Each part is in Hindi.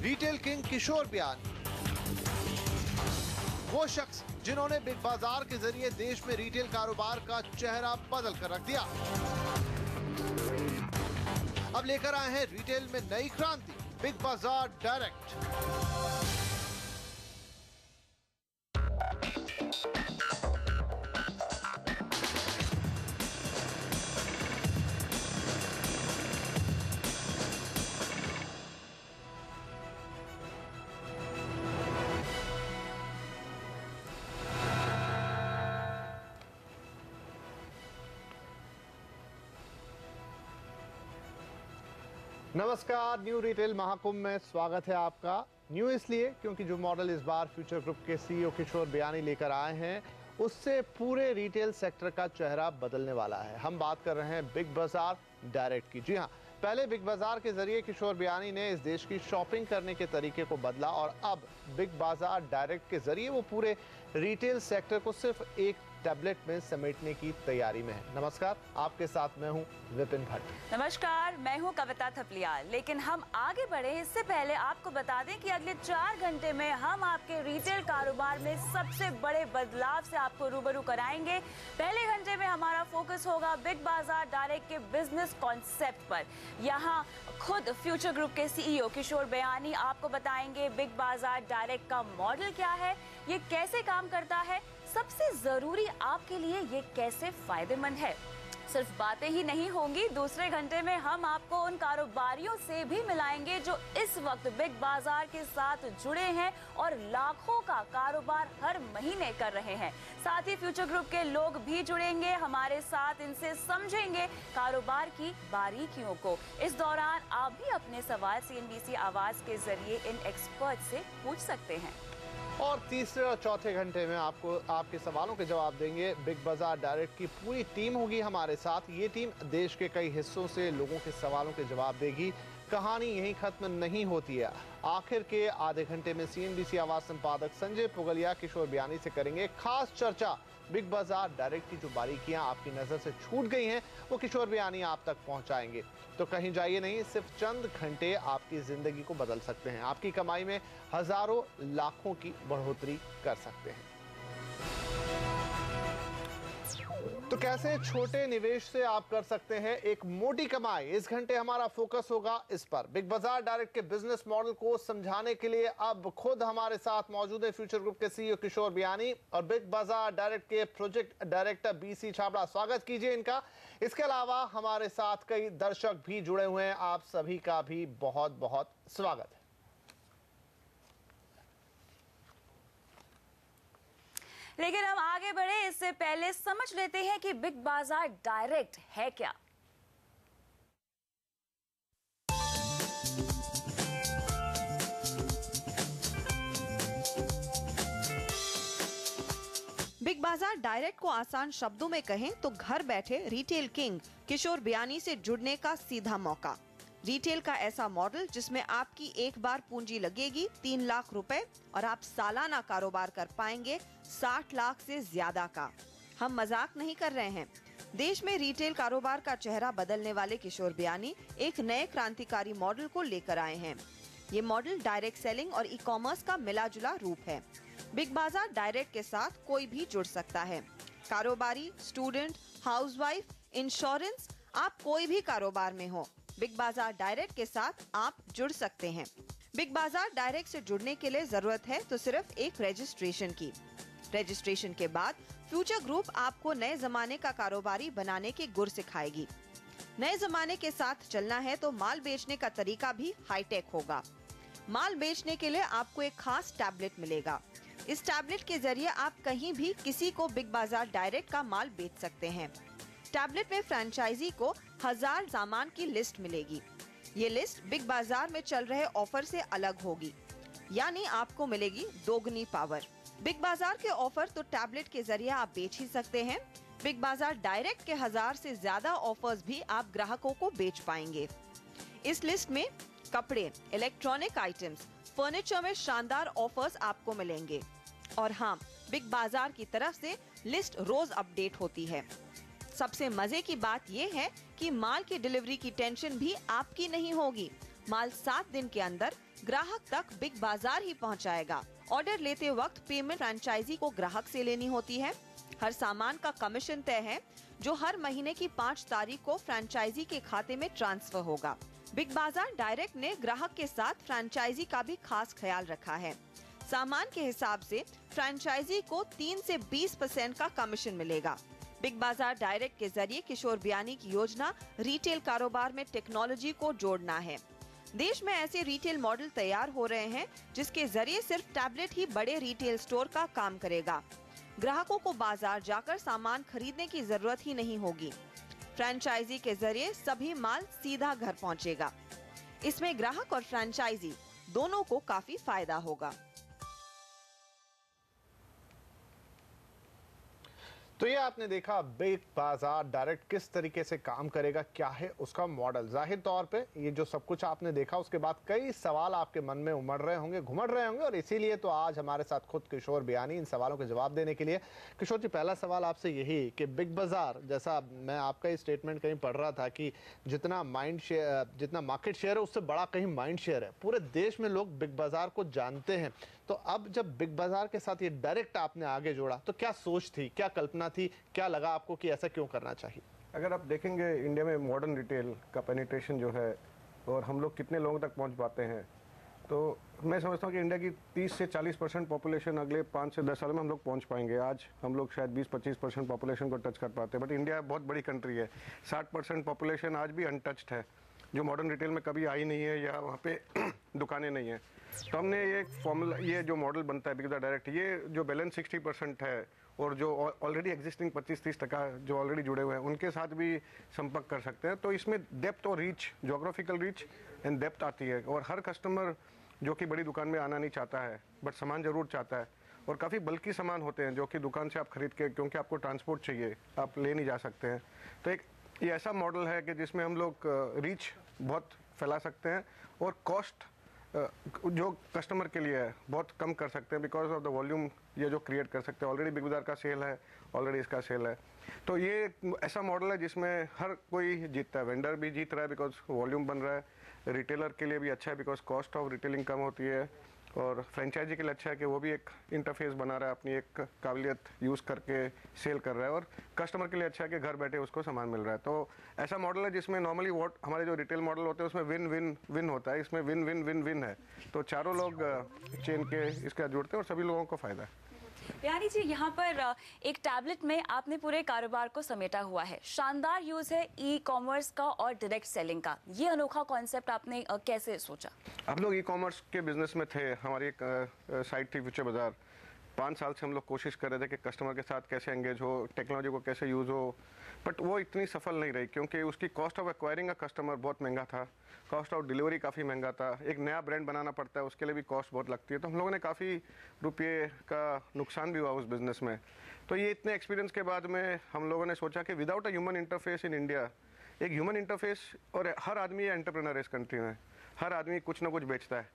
रिटेल किंग किशोर बियानी, वो शख्स जिन्होंने बिग बाजार के जरिए देश में रिटेल कारोबार का चेहरा बदल कर रख दिया, अब लेकर आए हैं रिटेल में नई क्रांति, बिग बाजार डायरेक्ट। नमस्कार, न्यू रिटेल महाकुंभ में स्वागत है आपका। न्यू इसलिए क्योंकि जो मॉडल इस बार फ्यूचर ग्रुप के सीईओ किशोर बियानी लेकर आए हैं उससे पूरे रिटेल सेक्टर का चेहरा बदलने वाला है। हम बात कर रहे हैं बिग बाजार डायरेक्ट की। जी हाँ, पहले बिग बाजार के जरिए किशोर बियानी ने इस देश की शॉपिंग करने के तरीके को बदला और अब बिग बाजार डायरेक्ट के जरिए वो पूरे रिटेल सेक्टर को सिर्फ एक टैबलेट में समेटने की तैयारी में है। नमस्कार, आपके साथ मैं हूं विपिन भट्ट। नमस्कार, मैं हूं कविता थपलियाल। लेकिन हम आगे बढ़े इससे पहले आपको बता दें कि अगले 4 घंटे में हम आपके रिटेल कारोबार में सबसे बड़े बदलाव से आपको रूबरू कराएंगे। पहले घंटे में हमारा फोकस होगा बिग बाजार डायरेक्ट के बिजनेस कॉन्सेप्ट पर। यहाँ खुद फ्यूचर ग्रुप के सीईओ किशोर बियानी आपको बताएंगे बिग बाजार डायरेक्ट का मॉडल क्या है, ये कैसे काम करता है, सबसे जरूरी आपके लिए ये कैसे फायदेमंद है। सिर्फ बातें ही नहीं होंगी, दूसरे घंटे में हम आपको उन कारोबारियों से भी मिलाएंगे जो इस वक्त बिग बाजार के साथ जुड़े हैं और लाखों का कारोबार हर महीने कर रहे हैं। साथ ही फ्यूचर ग्रुप के लोग भी जुड़ेंगे हमारे साथ, इनसे समझेंगे कारोबार की बारीकियों को। इस दौरान आप भी अपने सवाल CNBC आवाज के जरिए इन एक्सपर्ट से पूछ सकते हैं। और तीसरे और चौथे घंटे में आपको आपके सवालों के जवाब देंगे बिग बाजार डायरेक्ट की पूरी टीम होगी हमारे साथ। ये टीम देश के कई हिस्सों से लोगों के सवालों के जवाब देगी। कहानी यहीं खत्म नहीं होती है। आखिर के आधे घंटे में CNBC आवाज संपादक संजय पुगलिया किशोर बियानी से करेंगे खास चर्चा। बिग बाजार डायरेक्ट की जो बारीकियां आपकी नजर से छूट गई हैं वो किशोर बियानी आप तक पहुंचाएंगे। तो कहीं जाइए नहीं, सिर्फ चंद घंटे आपकी जिंदगी को बदल सकते हैं, आपकी कमाई में हजारों लाखों की बढ़ोतरी कर सकते हैं। तो कैसे छोटे निवेश से आप कर सकते हैं एक मोटी कमाई, इस घंटे हमारा फोकस होगा इस पर। बिग बाजार डायरेक्ट के बिजनेस मॉडल को समझाने के लिए अब खुद हमारे साथ मौजूद है फ्यूचर ग्रुप के सीईओ किशोर बियानी और बिग बाजार डायरेक्ट के प्रोजेक्ट डायरेक्टर BC छाबड़ा। स्वागत कीजिए इनका। इसके अलावा हमारे साथ कई दर्शक भी जुड़े हुए हैं, आप सभी का भी बहुत बहुत स्वागत है। लेकिन हम आगे बढ़े इससे पहले समझ लेते हैं कि बिग बाजार डायरेक्ट है क्या। बिग बाजार डायरेक्ट को आसान शब्दों में कहें तो घर बैठे रिटेल किंग किशोर बियानी से जुड़ने का सीधा मौका। रिटेल का ऐसा मॉडल जिसमें आपकी एक बार पूंजी लगेगी 3 लाख रुपए और आप सालाना कारोबार कर पाएंगे 60 लाख से ज्यादा का। हम मजाक नहीं कर रहे हैं। देश में रिटेल कारोबार का चेहरा बदलने वाले किशोर बियानी एक नए क्रांतिकारी मॉडल को लेकर आए हैं। ये मॉडल डायरेक्ट सेलिंग और ई-कॉमर्स का मिला जुला रूप है। बिग बाजार डायरेक्ट के साथ कोई भी जुड़ सकता है। कारोबारी, स्टूडेंट, हाउसवाइफ, इंश्योरेंस, आप कोई भी कारोबार में हो, बिग बाजार डायरेक्ट के साथ आप जुड़ सकते हैं। बिग बाजार डायरेक्ट से जुड़ने के लिए जरूरत है तो सिर्फ एक रजिस्ट्रेशन की। रजिस्ट्रेशन के बाद फ्यूचर ग्रुप आपको नए जमाने का कारोबारी बनाने के गुर सिखाएगी। नए जमाने के साथ चलना है तो माल बेचने का तरीका भी हाईटेक होगा। माल बेचने के लिए आपको एक खास टैबलेट मिलेगा। इस टैबलेट के जरिए आप कहीं भी किसी को बिग बाजार डायरेक्ट का माल बेच सकते हैं। टैबलेट में फ्रेंचाइजी को 1000 सामान की लिस्ट मिलेगी। ये लिस्ट बिग बाजार में चल रहे ऑफर से अलग होगी, यानी आपको मिलेगी दोगुनी पावर। बिग बाजार के ऑफर तो टैबलेट के जरिए आप बेच ही सकते हैं। बिग बाजार डायरेक्ट के 1000 से ज्यादा ऑफर्स भी आप ग्राहकों को बेच पाएंगे। इस लिस्ट में कपड़े, इलेक्ट्रॉनिक आइटम्स, फर्नीचर में शानदार ऑफर्स आपको मिलेंगे। और हाँ, बिग बाजार की तरफ से लिस्ट रोज अपडेट होती है। सबसे मजे की बात ये है कि माल की डिलीवरी की टेंशन भी आपकी नहीं होगी। माल 7 दिन के अंदर ग्राहक तक बिग बाजार ही पहुंचाएगा। ऑर्डर लेते वक्त पेमेंट फ्रेंचाइजी को ग्राहक से लेनी होती है। हर सामान का कमीशन तय है, जो हर महीने की 5 तारीख को फ्रेंचाइजी के खाते में ट्रांसफर होगा। बिग बाजार डायरेक्ट ने ग्राहक के साथ फ्रेंचाइजी का भी खास ख्याल रखा है। सामान के हिसाब से फ्रेंचाइजी को 3 से 20% का कमीशन मिलेगा। बिग बाजार डायरेक्ट के जरिए किशोर बियानी की योजना रिटेल कारोबार में टेक्नोलॉजी को जोड़ना है। देश में ऐसे रिटेल मॉडल तैयार हो रहे हैं जिसके जरिए सिर्फ टैबलेट ही बड़े रिटेल स्टोर का काम करेगा। ग्राहकों को बाजार जाकर सामान खरीदने की जरूरत ही नहीं होगी। फ्रेंचाइजी के जरिए सभी माल सीधा घर पहुंचेगा। इसमें ग्राहक और फ्रेंचाइजी दोनों को काफी फायदा होगा। तो ये आपने देखा बिग बाजार डायरेक्ट किस तरीके से काम करेगा, क्या है उसका मॉडल। जाहिर तौर पे ये जो सब कुछ आपने देखा उसके बाद कई सवाल आपके मन में उमड़ रहे होंगे, घुमड़ रहे होंगे, और इसीलिए तो आज हमारे साथ खुद किशोर बियानी इन सवालों के जवाब देने के लिए। किशोर जी, पहला सवाल आपसे यही कि बिग बाजार, जैसा मैं आपका ही स्टेटमेंट कहीं पढ़ रहा था कि जितना मार्केट शेयर है उससे बड़ा कहीं माइंड शेयर है। पूरे देश में लोग बिग बाजार को जानते हैं, तो अब जब बिग बाजार के साथ ये डायरेक्ट आपने आगे जोड़ा तो क्या सोच थी, क्या कल्पना थी, क्या लगा आपको कि ऐसा क्यों करना चाहिए? अगर आप देखेंगे इंडिया में मॉडर्न रिटेल का पेनिट्रेशन जो है और हम लोग कितने लोगों तक पहुंच पाते हैं, तो मैं समझता हूं कि इंडिया की 30 से 40% पॉपुलेशन अगले 5 से 10 साल में हम लोग पहुंच पाएंगे। आज हम लोग शायद 20-25% पॉपुलेशन को टच कर पाते हैं, बट इंडिया बहुत बड़ी कंट्री है। 60% पॉपुलेशन आज भी अनटच्ड है, जो मॉडर्न रिटेल में कभी आई नहीं है या वहाँ पे दुकानें नहीं है। तो हमने ये फॉर्मूला, ये जो मॉडल बनता है बिग बाजार डायरेक्ट, ये जो बैलेंस 60% है और जो ऑलरेडी एग्जिस्टिंग 25-30% जो ऑलरेडी जुड़े हुए हैं उनके साथ भी संपर्क कर सकते हैं। तो इसमें डेप्थ और reach, geographical reach and depth आती है। और हर कस्टमर जो कि बड़ी दुकान में आना नहीं चाहता है बट सामान ज़रूर चाहता है, और काफ़ी बल्कि सामान होते हैं जो कि दुकान से आप खरीद के, क्योंकि आपको ट्रांसपोर्ट चाहिए, आप ले नहीं जा सकते हैं। तो एक ये ऐसा मॉडल है कि जिसमें हम लोग रीच बहुत फैला सकते हैं और कॉस्ट जो कस्टमर के लिए है बहुत कम कर सकते हैं, बिकॉज ऑफ द वॉल्यूम ये जो क्रिएट कर सकते हैं। ऑलरेडी बिग बाजार का सेल है, ऑलरेडी इसका सेल है। तो ये ऐसा मॉडल है जिसमें हर कोई जीतता है। वेंडर भी जीत रहा है बिकॉज वॉल्यूम बन रहा है, रिटेलर के लिए भी अच्छा है बिकॉज कॉस्ट ऑफ रिटेलिंग कम होती है, और फ्रेंचाइजी के लिए अच्छा है कि वो भी एक इंटरफेस बना रहा है, अपनी एक काबिलियत यूज़ करके सेल कर रहा है, और कस्टमर के लिए अच्छा है कि घर बैठे उसको सामान मिल रहा है। तो ऐसा मॉडल है जिसमें नॉर्मली हमारे जो रिटेल मॉडल होते हैं उसमें विन विन विन होता है, इसमें विन विन विन विन है। तो चारों लोग चेन के इसका जुड़ते हैं और सभी लोगों को फ़ायदा है। बियानी जी, यहाँ पर एक टैबलेट में आपने पूरे कारोबार को समेटा हुआ है। शानदार यूज है ई कॉमर्स का और डायरेक्ट सेलिंग का। ये अनोखा कॉन्सेप्ट आपने कैसे सोचा? हम लोग ई कॉमर्स के बिजनेस में थे। हमारी एक साइट थी फ्यूचर बाजार। 5 साल से हम लोग कोशिश कर रहे थे कि कस्टमर के साथ कैसे एंगेज हो, टेक्नोलॉजी को कैसे यूज़ हो, बट वो इतनी सफल नहीं रही क्योंकि उसकी cost of acquiring a customer बहुत महंगा था, कॉस्ट ऑफ डिलीवरी काफ़ी महंगा था, एक नया ब्रांड बनाना पड़ता है उसके लिए भी कॉस्ट बहुत लगती है। तो हम लोगों ने काफ़ी रुपये का नुकसान भी हुआ उस बिज़नेस में। तो ये इतने एक्सपीरियंस के बाद में हम लोगों ने सोचा कि without a human interface in India, एक ह्यूमन इंटरफेस, और हर आदमी एंटरप्रेन्योर है इस कंट्री में, हर आदमी कुछ ना कुछ बेचता है।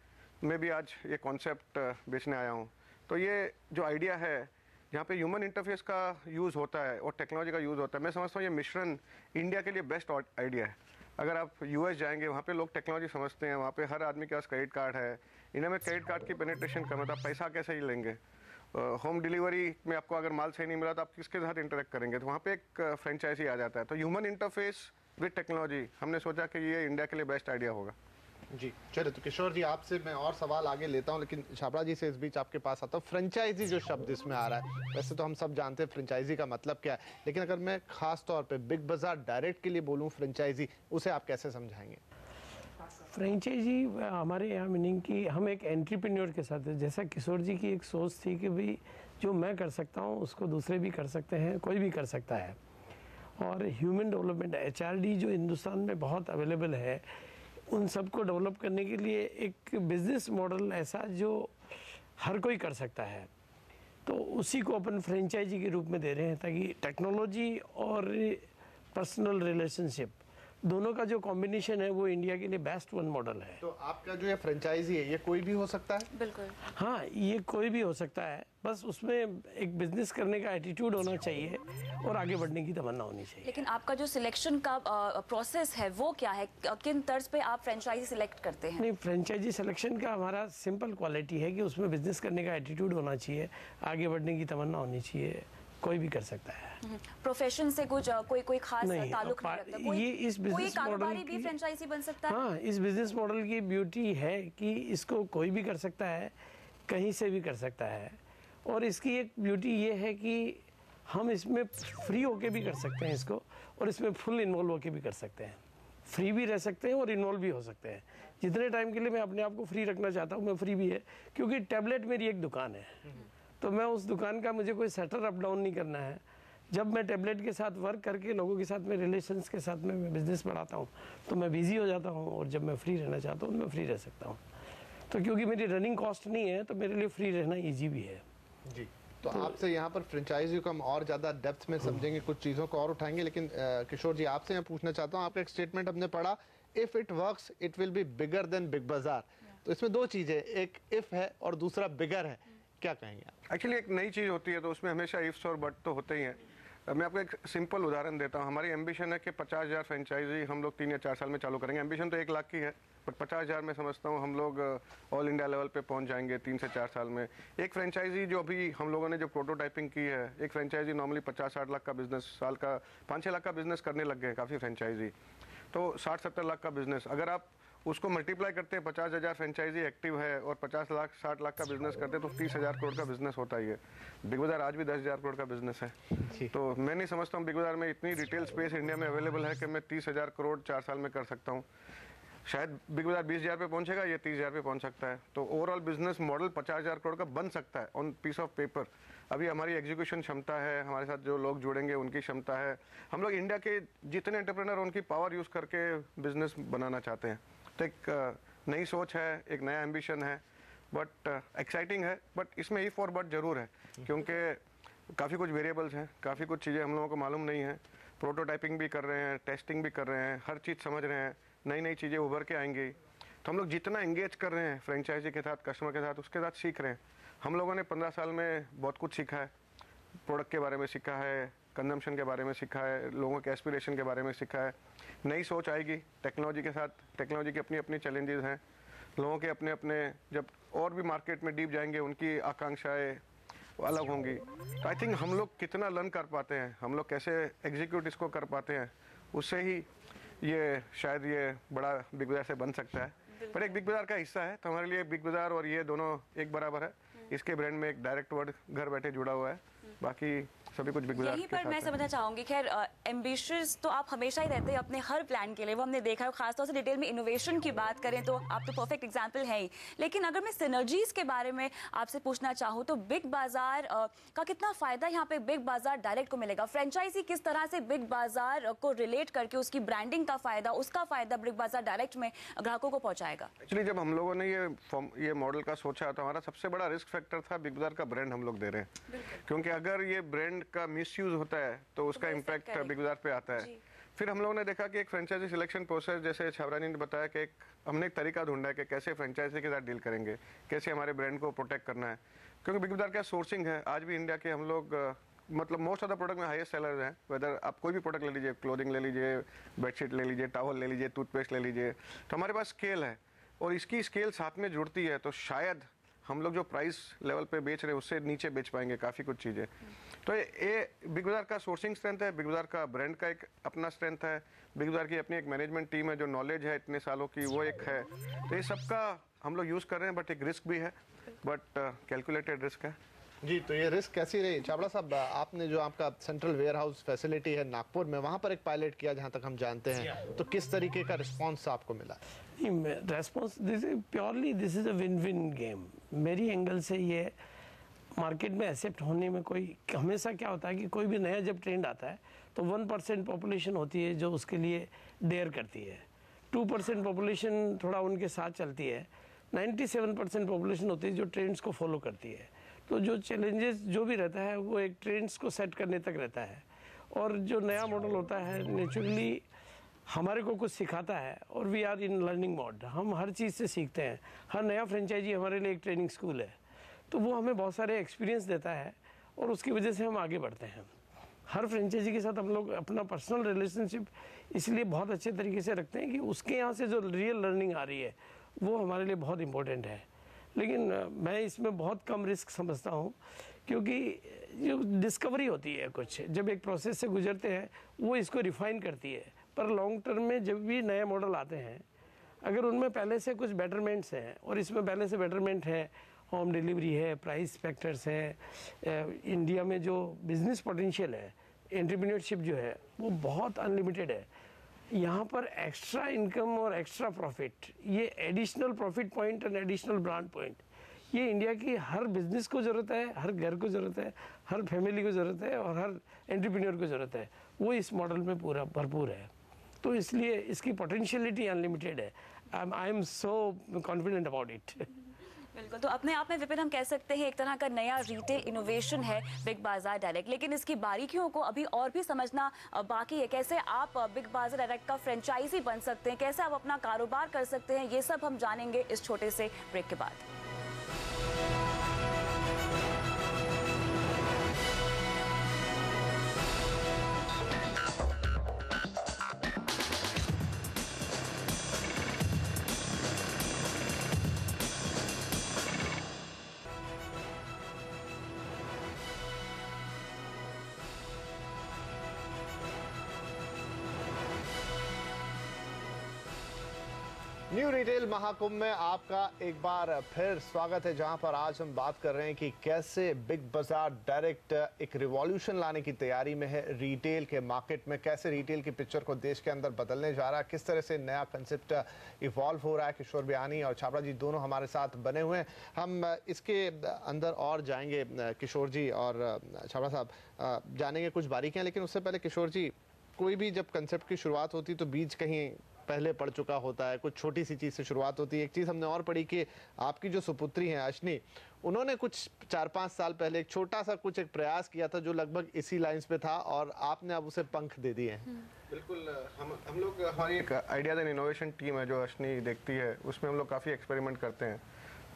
मैं भी आज ये कॉन्सेप्ट बेचने आया हूँ। तो ये जो आइडिया है जहाँ पे ह्यूमन इंटरफेस का यूज़ होता है और टेक्नोलॉजी का यूज़ होता है, मैं समझता हूँ ये मिश्रण इंडिया के लिए बेस्ट आइडिया है। अगर आप यूएस जाएंगे वहाँ पे लोग टेक्नोलॉजी समझते हैं, वहाँ पे हर आदमी के पास क्रेडिट कार्ड है। इंडिया में क्रेडिट कार्ड की पेनिट्रेशन कम है, तो आप पैसा कैसे ही लेंगे? होम डिलीवरी में आपको अगर माल सही नहीं मिला तो आप किसके साथ इंटरेक्ट करेंगे? तो वहाँ पे एक फ्रेंचाइजी आ जाता है। तो ह्यूमन इंटरफेस विद टेक्नोलॉजी, हमने सोचा कि ये इंडिया के लिए बेस्ट आइडिया होगा। जी चलिए, तो किशोर जी आपसे मैं और सवाल आगे लेता हूं, लेकिन छाबड़ा जी से इस बीच आपके पास आता हूं। फ्रेंचाइजी जो शब्द इसमें आ रहा है, वैसे तो हम सब जानते हैं फ्रेंचाइजी का मतलब क्या है, लेकिन अगर मैं खास तौर पे बिग बाजार डायरेक्ट के लिए बोलूं फ्रेंचाइजी, उसे आप कैसे समझाएंगे? फ्रेंचाइजी हमारे यहाँ मीनिंग कि हम एक एंटरप्रेन्योर के साथ है। जैसा किशोर जी की एक सोच थी कि भाई जो मैं कर सकता हूँ उसको दूसरे भी कर सकते हैं, कोई भी कर सकता है। और ह्यूमन डेवलपमेंट HRD जो हिंदुस्तान में बहुत अवेलेबल है, उन सबको डेवलप करने के लिए एक बिजनेस मॉडल ऐसा जो हर कोई कर सकता है, तो उसी को अपन फ्रेंचाइजी के रूप में दे रहे हैं, ताकि टेक्नोलॉजी और पर्सनल रिलेशनशिप दोनों का जो कॉम्बिनेशन है वो इंडिया के लिए बेस्ट वन मॉडल है। तो आपका जो ये फ्रेंचाइजी है ये कोई भी हो सकता है? बिल्कुल। हाँ, ये कोई भी हो सकता है, बस उसमें एक बिजनेस करने का एटीट्यूड होना चाहिए और आगे बढ़ने की तमन्ना होनी चाहिए। लेकिन आपका जो सिलेक्शन का प्रोसेस है वो क्या है, किन तर्ज पे आप फ्रेंचाइजी सिलेक्ट करते हैं? नहीं, फ्रेंचाइजी सिलेक्शन का हमारा सिंपल क्वालिटी है कि उसमें बिजनेस करने का एटीट्यूड होना चाहिए, आगे बढ़ने की तमन्ना होनी चाहिए, कोई भी कर सकता है। प्रोफेशन से कुछ कोई खास नहीं, ताल्लुक नहीं रखता? कोई, ये इस कोई बिजनेस कारोबारी मॉडल भी की, फ्रेंचाइजी बन सकता है? हाँ, इस बिजनेस मॉडल की ब्यूटी है कि इसको कोई भी कर सकता है, कहीं से भी कर सकता है। और इसकी एक ब्यूटी ये है कि हम इसमें फ्री होके भी कर सकते हैं इसको, और इसमें फुल इन्वॉल्व होके भी कर सकते हैं। फ्री भी रह सकते हैं और इन्वॉल्व भी हो सकते हैं। जितने टाइम के लिए मैं अपने आप को फ्री रखना चाहता हूँ मैं फ्री भी है, क्योंकि टैबलेट मेरी एक दुकान है, तो मैं उस दुकान का मुझे कोई सेटर अप डाउन नहीं करना है। जब मैं टैबलेट के साथ वर्क करके लोगों के साथ में रिलेशंस के साथ में मैं बिजनेस बढ़ाता हूँ तो मैं बिजी हो जाता हूँ, और जब मैं फ्री रहना चाहता हूँ मैं फ्री रह सकता हूँ। तो क्योंकि मेरी रनिंग कॉस्ट नहीं है तो मेरे लिए फ्री रहना ईजी भी है। जी, तो आपसे यहाँ पर फ्रेंचाइजी को हम और ज़्यादा डेप्थ में समझेंगे, कुछ चीज़ों को और उठाएंगे, लेकिन किशोर जी आपसे मैं पूछना चाहता हूँ, आपका एक स्टेटमेंट हमने पढ़ा, if it works it will be bigger than big बाजार। तो इसमें दो चीज़ें, एक इफ़ है और दूसरा बिगर है, क्या कहेंगे आप? एक्चुअली एक नई चीज़ होती है तो उसमें हमेशा इफ्स और बट तो होते ही हैं। मैं आपको एक सिंपल उदाहरण देता हूँ। हमारी एम्बिशन है कि 50,000 फ्रेंचाइजी हम लोग 3 या 4 साल में चालू करेंगे। एम्बिशन तो 1 लाख की है, बट 50,000 में समझता हूँ हम लोग ऑल इंडिया लेवल पे पहुँच जाएंगे 3 से 4 साल में। एक फ्रेंचाइजी जो अभी हम लोगों ने जो प्रोटोटाइपिंग की है, एक फ्रेंचाइजी नॉर्मली 50-60 लाख का बिजनेस, साल का 5-6 लाख का बिजनेस करने लग गए काफ़ी फ्रेंचाइजी। तो 60-70 लाख का बिजनेस अगर आप उसको मल्टीप्लाई करते हैं, 50,000 फ्रेंचाइजी एक्टिव है और 50 लाख 60 लाख का बिजनेस करते हैं तो 30,000 करोड़ का बिजनेस होता ही है। बिग बाजार आज भी 10,000 करोड़ का बिजनेस है। तो मैं नहीं समझता हूँ बिग बाजार में इतनी रिटेल स्पेस इंडिया में अवेलेबल है कि मैं 30,000 करोड़ 4 साल में कर सकता हूँ। शायद बिग बाजार 20,000 पे पहुंचेगा, ये 30,000 पे पहुंच सकता है। तो ओवरऑल बिजनेस मॉडल 50,000 करोड़ का बन सकता है ऑन पीस ऑफ पेपर। अभी हमारी एग्जीक्यूशन क्षमता है, हमारे साथ जो लोग जुड़ेंगे उनकी क्षमता है। हम लोग इंडिया के जितने एंटरप्रेन्योर उनकी पावर यूज़ करके बिजनेस बनाना चाहते हैं। तो एक नई सोच है, एक नया एम्बिशन है, बट एक्साइटिंग है। बट इसमें इफ और बट जरूर है, क्योंकि काफ़ी कुछ वेरिएबल्स हैं, काफ़ी कुछ चीज़ें हम लोगों को मालूम नहीं है। प्रोटोटाइपिंग भी कर रहे हैं, टेस्टिंग भी कर रहे हैं, हर चीज़ समझ रहे हैं, नई नई चीज़ें उभर के आएंगी। तो हम लोग जितना एंगेज कर रहे हैं फ्रेंचाइजी के साथ, कस्टमर के साथ, उसके साथ सीख रहे हैं। हम लोगों ने 15 साल में बहुत कुछ सीखा है। प्रोडक्ट के बारे में सीखा है, कंजम्पशन के बारे में सीखा है, लोगों के एस्पिरेशन के बारे में सीखा है। नई सोच आएगी टेक्नोलॉजी के साथ। टेक्नोलॉजी की अपनी अपनी चैलेंजेस हैं, लोगों के अपने अपने, जब और भी मार्केट में डीप जाएंगे उनकी आकांक्षाएं अलग होंगी। तो आई थिंक हम लोग कितना लर्न कर पाते हैं, हम लोग कैसे एग्जीक्यूट इसको कर पाते हैं, उससे ही ये शायद ये बड़ा बिग बाजार से बन सकता है। पर एक बिग बाजार का हिस्सा है, तो हमारे लिए बिग बाजार और ये दोनों एक बराबर है। इसके ब्रांड में एक डायरेक्ट वर्ड घर बैठे जुड़ा हुआ है, बाकी सभी कुछ बिग बाजार यहीं पर मैं समझना चाहूंगी। खैर एम्बिशियस तो आप हमेशा ही रहते हैं अपने हर प्लान के लिए, वो हमने देखा है। खासतौर से डिटेल में इनोवेशन की बात करें तो आप तो परफेक्ट एग्जांपल हैं ही। लेकिन अगर मैं सिनर्जीज के बारे में आपसे पूछना चाहूँ तो बिग बाजार का कितना फायदा यहाँ पे बिग बाजार डायरेक्ट को मिलेगा? फ्रेंचाइजी किस तरह से बिग बाजार को रिलेट करके उसकी ब्रांडिंग का फायदा, उसका फायदा बिग बाजार डायरेक्ट में ग्राहकों को पहुंचाएगा? एक्चुअली जब हम लोगों ने ये मॉडल का सोचा तो हमारा सबसे बड़ा रिस्क फैक्टर था बिग बाजार का ब्रांड हम लोग दे रहे हैं, क्योंकि अगर ये ब्रांड का मिसयूज होता है तो उसका इम्पैक्ट बिग बाजार पे आता है। फिर हम लोगों ने देखा कि एक फ्रेंचाइजी सिलेक्शन प्रोसेस, जैसे छाबरानी ने बताया कि हमने एक तरीका ढूंढा है कि कैसे फ्रेंचाइजी के साथ डील करेंगे, कैसे हमारे ब्रांड को प्रोटेक्ट करना है। क्योंकि बिग बाजार का सोर्सिंग है, आज भी इंडिया के हम लोग मतलब मोस्ट ऑफ द प्रोडक्ट में हाईएस्ट सेलर हैं। वेदर आप कोई भी प्रोडक्ट ले लीजिए, क्लोथिंग ले लीजिए, बेडशीट ले लीजिए, टॉवल ले लीजिए, टूथपेस्ट ले लीजिए, तो हमारे पास स्केल है और इसकी स्केल साथ में जुड़ती है तो शायद हम लोग जो प्राइस लेवल पे बेच रहे हैं उससे नीचे बेच पाएंगे काफ़ी कुछ चीज़ें। तो ये बिग बाजार का सोर्सिंग स्ट्रेंथ है, बिग बाजार का ब्रांड का एक अपना स्ट्रेंथ है, बिग बाजार की अपनी एक मैनेजमेंट टीम है जो नॉलेज है इतने सालों की, वो एक है। तो ये सबका हम लोग यूज़ कर रहे हैं, बट एक रिस्क भी है, बट कैलकुलेटेड रिस्क है। जी, तो ये रिस्क कैसी रही छाबड़ा साहब? आपने जो आपका सेंट्रल वेयर हाउस फैसिलिटी है नागपुर में, वहाँ पर एक पायलट किया जहाँ तक हम जानते हैं, तो किस तरीके का रिस्पॉन्स आपको मिला? Response this is a win win game. मेरी एंगल से ये मार्केट में एक्सेप्ट होने में कोई, हमेशा क्या होता है कि कोई भी नया जब ट्रेंड आता है तो 1% पॉपुलेशन होती है जो उसके लिए डेयर करती है, 2% पॉपुलेशन थोड़ा उनके साथ चलती है, 97% पॉपुलेशन होती है जो ट्रेंड्स को फॉलो करती है। तो जो चैलेंजेस जो भी रहता है वो एक ट्रेंड्स को सेट करने तक रहता है, और जो नया मॉडल होता है नेचुरली हमारे को कुछ सिखाता है और we are in learning mode. हम हर चीज़ से सीखते हैं। हर नया फ्रेंचाइजी हमारे लिए एक ट्रेनिंग स्कूल है, तो वो हमें बहुत सारे एक्सपीरियंस देता है और उसकी वजह से हम आगे बढ़ते हैं। हर फ्रेंचाइजी के साथ हम लोग अपना पर्सनल रिलेशनशिप इसलिए बहुत अच्छे तरीके से रखते हैं कि उसके यहाँ से जो रियल लर्निंग आ रही है वो हमारे लिए बहुत इम्पोर्टेंट है। लेकिन मैं इसमें बहुत कम रिस्क समझता हूँ, क्योंकि जो डिस्कवरी होती है कुछ जब एक प्रोसेस से गुजरते हैं वो इसको रिफाइन करती है। पर लॉन्ग टर्म में जब भी नए मॉडल आते हैं, अगर उनमें पहले से कुछ बेटरमेंट्स हैं और इसमें पहले से बेटरमेंट है, होम डिलीवरी है, प्राइस फैक्टर्स है, इंडिया में जो बिजनेस पोटेंशियल है, एंटरप्रेन्योरशिप जो है वो बहुत अनलिमिटेड है। यहाँ पर एक्स्ट्रा इनकम और एक्स्ट्रा प्रॉफिट, ये additional profit point and additional brand point, ये इंडिया की हर बिजनेस को ज़रूरत है, हर घर को ज़रूरत है, हर फैमिली को ज़रूरत है और हर एंटरप्रेन्योर को ज़रूरत है। वो इस मॉडल में पूरा भरपूर है, तो इसलिए इसकी पोटेंशियलिटी अनलिमिटेड है। I am so confident about it. बिल्कुल, तो अपने आप में विपिन हम कह सकते हैं एक तरह का नया रिटेल इनोवेशन है बिग बाजार डायरेक्ट, लेकिन इसकी बारीकियों को अभी और भी समझना बाकी है। कैसे आप बिग बाजार डायरेक्ट का फ्रेंचाइजी बन सकते हैं, कैसे आप अपना कारोबार कर सकते हैं, ये सब हम जानेंगे इस छोटे से ब्रेक के बाद। न्यू रिटेल महाकुंभ में आपका एक बार फिर स्वागत है, जहां पर आज हम बात कर रहे हैं कि कैसे बिग बाजार डायरेक्ट एक रिवॉल्यूशन लाने की तैयारी में है रिटेल के मार्केट में। कैसे रिटेल की पिक्चर को देश के अंदर बदलने जा रहा है, किस तरह से नया कंसेप्ट इवॉल्व हो रहा है। किशोर बियानी और छाबड़ा जी दोनों हमारे साथ बने हुए हैं। हम इसके अंदर और जाएंगे, किशोर जी और छाबड़ा साहब जानेंगे कुछ बारीकियां, लेकिन उससे पहले किशोर जी, कोई भी जब कंसेप्ट की शुरुआत होती तो बीज कहीं पहले पड़ चुका होता है, कुछ छोटी सी चीज से शुरुआत होती है। एक चीज हमने और पढ़ी कि आपकी जो सुपुत्री हैं अश्नी, उन्होंने कुछ 4-5 साल पहले एक छोटा सा कुछ एक प्रयास किया था जो लगभग इसी लाइंस पे था और आपने अब उसे पंख दे दिए हैं। बिल्कुल, हम लोग, हमारी एक आइडियाज एंड इनोवेशन टीम है जो अश्नी देखती है, उसमें हम लोग काफ़ी एक्सपेरिमेंट करते हैं।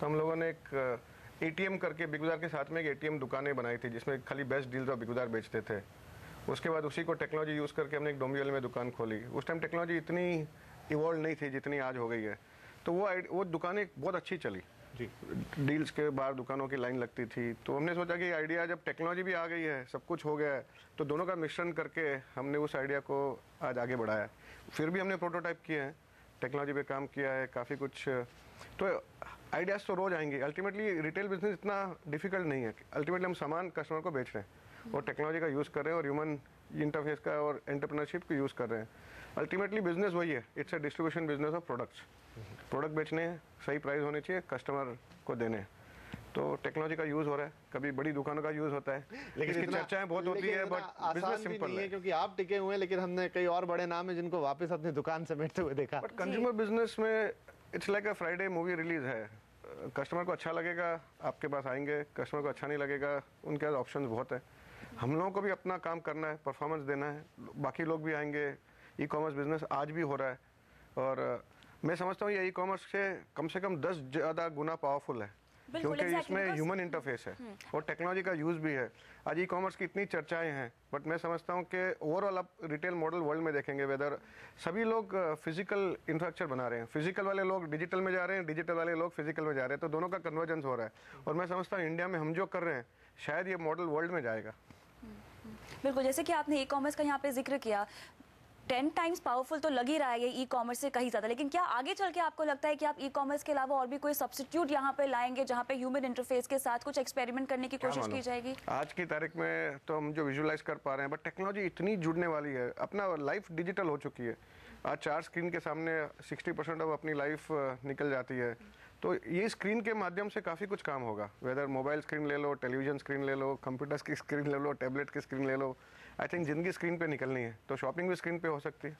तो हम लोगों ने एक ATM करके बिग बाजार के साथ में एक ATM दुकानें बनाई थी जिसमें खाली बेस्ट डील्स और बिग बाजार बेचते थे। उसके बाद उसी को टेक्नोलॉजी यूज़ करके हमने एक डोंबिवली में दुकान खोली। उस टाइम टेक्नोलॉजी इतनी इवॉल्व नहीं थी जितनी आज हो गई है, तो वो दुकानें बहुत अच्छी चली जी। डील्स के बाहर दुकानों की लाइन लगती थी, तो हमने सोचा कि आइडिया, जब टेक्नोलॉजी भी आ गई है, सब कुछ हो गया है, तो दोनों का मिश्रण करके हमने उस आइडिया को आज आगे बढ़ाया। फिर भी हमने प्रोटोटाइप किए हैं, टेक्नोलॉजी पे काम किया है काफ़ी कुछ। तो आइडियाज़ तो रोज़ आएंगे। अल्टीमेटली रिटेल बिजनेस इतना डिफिकल्ट नहीं है। अल्टीमेटली हम सामान कस्टमर को बेच रहे हैं और टेक्नोलॉजी का यूज़ कर रहे हैं और ह्यूमन इंटरफेस का और एंटरप्रेन्योरशिप को यूज़ कर रहे हैं। अल्टीमेटली बिजनेस वही है, it's a distribution business of products. Product बेचने हैं, सही प्राइस होने चाहिए, कस्टमर को देने हैं। तो टेक्नोलॉजी का यूज़ हो रहा है, कभी बड़ी दुकानों का यूज़ होता है, लेकिन इसकी चर्चाएं बहुत होती है, बट बिजनेस सिंपल है। क्योंकि आप टिके हुए हैं, लेकिन हमने कई और बड़े नाम है जिनको वापस अपनी दुकान समेटते हुए देखा। बट कंज्यूमर बिजनेस में it's like a Friday movie release है। कस्टमर को अच्छा लगेगा, आपके पास आएंगे, कस्टमर को अच्छा नहीं लगेगा, उनके पास ऑप्शंस बहुत है। हम लोगों को भी अपना काम करना है, परफॉर्मेंस देना है, बाकी लोग भी आएंगे। ई कॉमर्स बिजनेस आज भी हो रहा है और मैं समझता हूँ ये ई कॉमर्स से कम 10 ज़्यादा गुना पावरफुल है, क्योंकि इसमें ह्यूमन इंटरफेस है और टेक्नोलॉजी का यूज़ भी है। आज ई कॉमर्स की इतनी चर्चाएं हैं, बट मैं समझता हूँ कि ओवरऑल आप रिटेल मॉडल वर्ल्ड में देखेंगे, वेदर सभी लोग फिजिकल इंफ्रास्ट्रक्चर बना रहे हैं, फिजिकल वाले लोग डिजिटल में जा रहे हैं, डिजिटल वाले लोग फिजिकल में जा रहे हैं, तो दोनों का कन्वर्जेंस हो रहा है। और मैं समझता हूँ इंडिया में हम जो कर रहे हैं, शायद ये मॉडल वर्ल्ड में जाएगा। बिल्कुल, जैसे कि आपने ई कॉमर्स का यहाँ पे जिक्र किया, 10 टाइम्स पावरफुल तो लग ही रहा है ये ई कॉमर्स से कहीं ज़्यादा, लेकिन क्या आगे चल के आपको लगता है कि आप ई कॉमर्स के अलावा और भी कोई सब्स्टिट्यूट यहाँ पे लाएंगे जहाँ पे ह्यूमन इंटरफेस के साथ कुछ एक्सपेरिमेंट करने की कोशिश की जाएगी? आज की तारीख में तो हम जो विजुअलाइज कर पा रहे हैं, बट टेक्नोलॉजी इतनी जुड़ने वाली है, अपना लाइफ डिजिटल हो चुकी है। आज 4 स्क्रीन के सामने 60% ऑफ अपनी लाइफ निकल जाती है। तो ये स्क्रीन के माध्यम से काफ़ी कुछ काम होगा, वेदर मोबाइल स्क्रीन ले लो, टेलीविजन स्क्रीन ले लो, कंप्यूटर की स्क्रीन ले लो, टैबलेट की स्क्रीन ले लो। आई थिंक जिंदगी स्क्रीन पे निकलनी है, तो शॉपिंग भी स्क्रीन पे हो सकती है।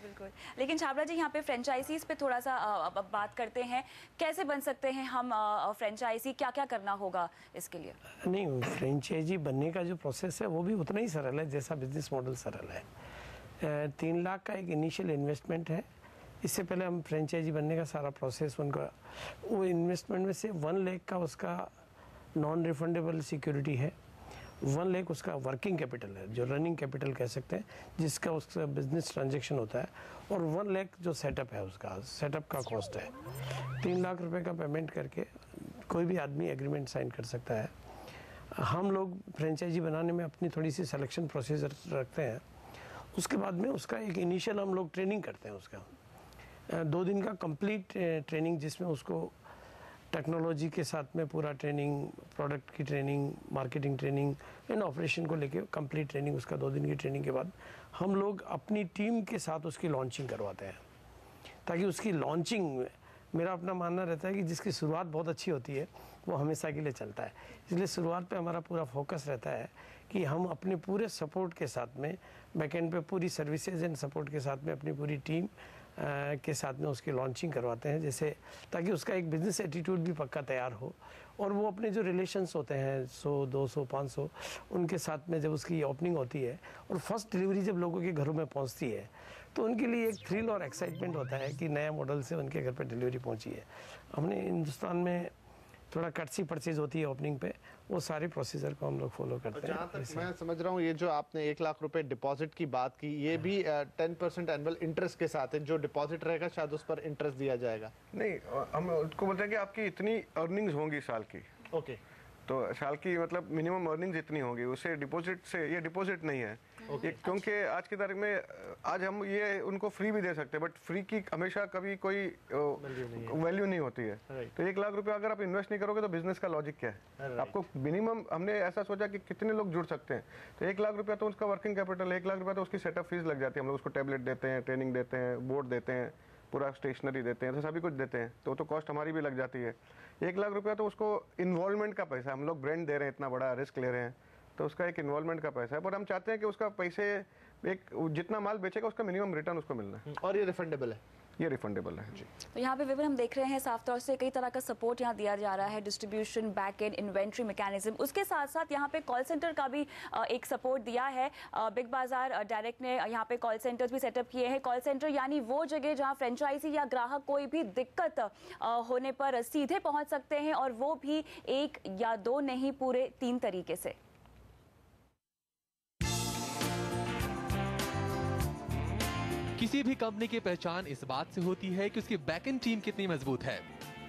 बिल्कुल, लेकिन छाबड़ा जी यहाँ पे फ्रेंचाइजीज पे थोड़ा सा बात करते हैं। कैसे बन सकते हैं हम फ्रेंचाइजी, क्या क्या करना होगा इसके लिए? नहीं, फ्रेंचाइजी बनने का जो प्रोसेस है वो भी उतना ही सरल है जैसा बिजनेस मॉडल सरल है। 3 लाख का एक इनिशियल इन्वेस्टमेंट है। इससे पहले हम फ्रेंचाइजी बनने का सारा प्रोसेस उनका, वो इन्वेस्टमेंट में से 1 लाख का उसका नॉन रिफंडेबल सिक्योरिटी है, 1 लाख उसका वर्किंग कैपिटल है, जो रनिंग कैपिटल कह सकते हैं, जिसका उसका बिजनेस ट्रांजैक्शन होता है, और 1 लाख जो सेटअप है, उसका सेटअप का कॉस्ट है। 3 लाख रुपए का पेमेंट करके कोई भी आदमी एग्रीमेंट साइन कर सकता है। हम लोग फ्रेंचाइजी बनाने में अपनी थोड़ी सी सिलेक्शन प्रोसीजर रखते हैं। उसके बाद में उसका एक इनिशियल हम लोग ट्रेनिंग करते हैं, उसका 2 दिन का कंप्लीट ट्रेनिंग, जिसमें उसको टेक्नोलॉजी के साथ में पूरा ट्रेनिंग, प्रोडक्ट की training, marketing training and operation को लेके कंप्लीट ट्रेनिंग। उसका 2 दिन की ट्रेनिंग के बाद हम लोग अपनी टीम के साथ उसकी लॉन्चिंग करवाते हैं, ताकि उसकी लॉन्चिंग, मेरा अपना मानना रहता है कि जिसकी शुरुआत बहुत अच्छी होती है वो हमेशा के लिए चलता है। इसलिए शुरुआत पे हमारा पूरा फोकस रहता है कि हम अपने पूरे सपोर्ट के साथ में, बैकएंड पे पूरी सर्विसेज एंड सपोर्ट के साथ में अपनी पूरी टीम के साथ में उसकी लॉन्चिंग करवाते हैं, जैसे ताकि उसका एक बिजनेस एटीट्यूड भी पक्का तैयार हो, और वो अपने जो रिलेशंस होते हैं 100, 200, 500, उनके साथ में जब उसकी ओपनिंग होती है और फर्स्ट डिलीवरी जब लोगों के घरों में पहुंचती है, तो उनके लिए एक थ्रिल और एक्साइटमेंट होता है कि नया मॉडल से उनके घर पर डिलीवरी पहुंची है। हमने हिंदुस्तान में थोड़ा कटसी परचेज होती है ओपनिंग पे, वो सारे प्रोसीजर को हम लोग फॉलो करते हैं। जहाँ तक मैं समझ रहा हूँ, ये जो आपने 1 लाख रुपए डिपॉजिट की बात की, ये भी 10% एनुअल इंटरेस्ट के साथ है। जो डिपॉजिट रहेगा शायद उस पर इंटरेस्ट दिया जाएगा। नहीं, हम उसको बोलते हैं कि आपकी इतनी अर्निंग्स होंगी साल की, ओके, तो साल की मतलब मिनिमम अर्निंग्स इतनी होगी, उसे डिपॉजिट से, ये डिपॉजिट नहीं है। ये क्योंकि आज की तारीख में आज हम ये उनको फ्री भी दे सकते हैं, बट फ्री की हमेशा कभी कोई वैल्यू नहीं होती है। तो 1 लाख रुपए अगर आप इन्वेस्ट नहीं करोगे तो बिजनेस का लॉजिक क्या है? आपको मिनिमम, हमने ऐसा सोचा कि कितने लोग जुड़ सकते हैं, तो 1 लाख रुपया तो उसका वर्किंग कैपिटल, 1 लाख रुपया तो उसकी सेटअप फीस लग जाती है। हम लोग उसको टैबलेट देते हैं, ट्रेनिंग देते हैं, बोर्ड देते हैं, पूरा स्टेशनरी देते हैं, तो सभी कुछ देते हैं, तो कॉस्ट हमारी भी लग जाती है। 1 लाख रुपया तो उसको इन्वॉल्वमेंट का पैसा, हम लोग ब्रांड दे रहे हैं, इतना बड़ा रिस्क ले रहे हैं, तो उसका एक इन्वॉल्वमेंट का पैसा है। पर हम चाहते हैं कि उसका पैसे, एक जितना माल बेचेगा उसका मिनिमम रिटर्न उसको मिलना है, और ये रिफंडेबल है। ये रिफंडेबल है जी। तो यहाँ पे विपिन हम देख रहे हैं साफ तौर से कई तरह का सपोर्ट यहाँ दिया जा रहा है, distribution, back and, inventory mechanism, उसके साथ साथ यहाँ पे कॉल सेंटर का भी एक सपोर्ट दिया है। बिग बाजार डायरेक्ट ने यहाँ पे कॉल सेंटर्स भी सेटअप किए हैं। कॉल सेंटर यानी वो जगह जहाँ फ्रेंचाइजी या ग्राहक कोई भी दिक्कत होने पर सीधे पहुँच सकते हैं, और वो भी 1 या 2 नहीं, पूरे 3 तरीके से। किसी भी कंपनी की पहचान इस बात से होती है कि उसकी बैकएंड टीम कितनी मजबूत है।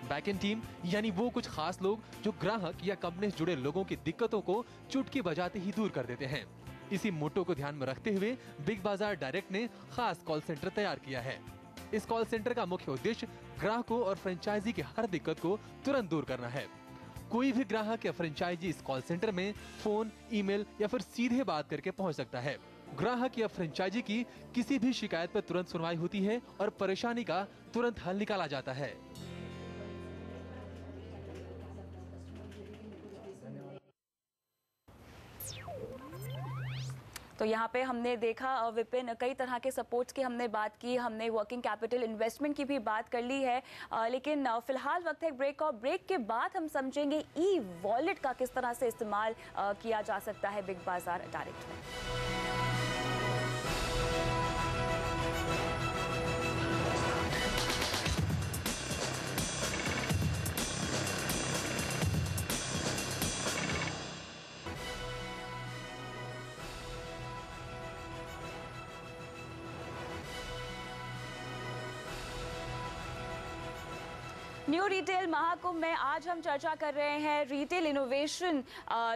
बैकएंड टीम यानी वो कुछ खास लोग जो ग्राहक या कंपनी से जुड़े लोगों की दिक्कतों को चुटकी बजाते ही दूर कर देते हैं। इसी मोटो को ध्यान में रखते हुए बिग बाजार डायरेक्ट ने खास कॉल सेंटर तैयार किया है। इस कॉल सेंटर का मुख्य उद्देश्य ग्राहकों और फ्रेंचाइजी की हर दिक्कत को तुरंत दूर करना है। कोई भी ग्राहक या फ्रेंचाइजी इस कॉल सेंटर में फोन, ईमेल या फिर सीधे बात करके पहुंच सकता है। ग्राहक या फ्रेंचाइजी की किसी भी शिकायत पर तुरंत सुनवाई होती है और परेशानी का तुरंत हल निकाला जाता है। तो यहाँ पे हमने देखा विपिन, कई तरह के सपोर्ट्स की हमने बात की, हमने वर्किंग कैपिटल, इन्वेस्टमेंट की भी बात कर ली है, लेकिन फिलहाल वक्त है ब्रेक, और ब्रेक के बाद हम समझेंगे ई वॉलेट का किस तरह से इस्तेमाल किया जा सकता है बिग बाजार डायरेक्ट में। न्यू रिटेल महाकुंभ में आज हम चर्चा कर रहे हैं रिटेल इनोवेशन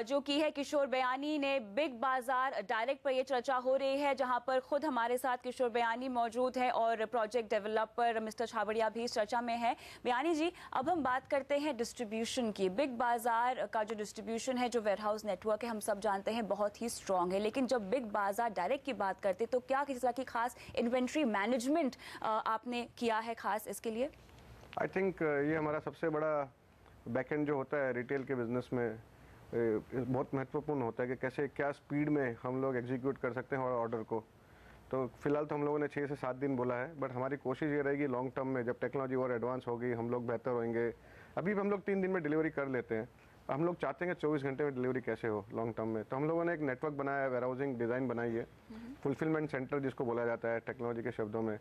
जो की है किशोर बयानी ने। बिग बाजार डायरेक्ट पर ये चर्चा हो रही है, जहां पर खुद हमारे साथ किशोर बयानी मौजूद है और प्रोजेक्ट डेवलपर मिस्टर छाबड़िया भी इस चर्चा में है। बयानी जी, अब हम बात करते हैं डिस्ट्रीब्यूशन की। बिग बाजार का जो डिस्ट्रीब्यूशन है, जो वेयरहाउस नेटवर्क है, हम सब जानते हैं बहुत ही स्ट्रांग है, लेकिन जब बिग बाजार डायरेक्ट की बात करते तो क्या किसी तरह की खास इन्वेंट्री मैनेजमेंट आपने किया है खास इसके लिए? आई थिंक ये हमारा सबसे बड़ा बैकएंड जो होता है रिटेल के बिजनेस में, बहुत महत्वपूर्ण होता है कि कैसे, क्या स्पीड में हम लोग एग्जीक्यूट कर सकते हैं ऑर्डर को। तो फिलहाल तो हम लोगों ने 6 से 7 दिन बोला है, बट हमारी कोशिश ये रहेगी लॉन्ग टर्म में, जब टेक्नोलॉजी और एडवांस होगी, हम लोग बेहतर होंगे। अभी भी हम लोग 3 दिन में डिलीवरी कर लेते हैं, हम लोग चाहते हैं कि 24 घंटे में डिलीवरी कैसे हो लॉन्ग टर्म में। तो हम लोगों ने एक नेटवर्क बनाया है, वेयर हाउसिंग डिज़ाइन बनाई है, फुलफिलमेंट सेंटर जिसको बोला जाता है टेक्नोलॉजी के शब्दों में।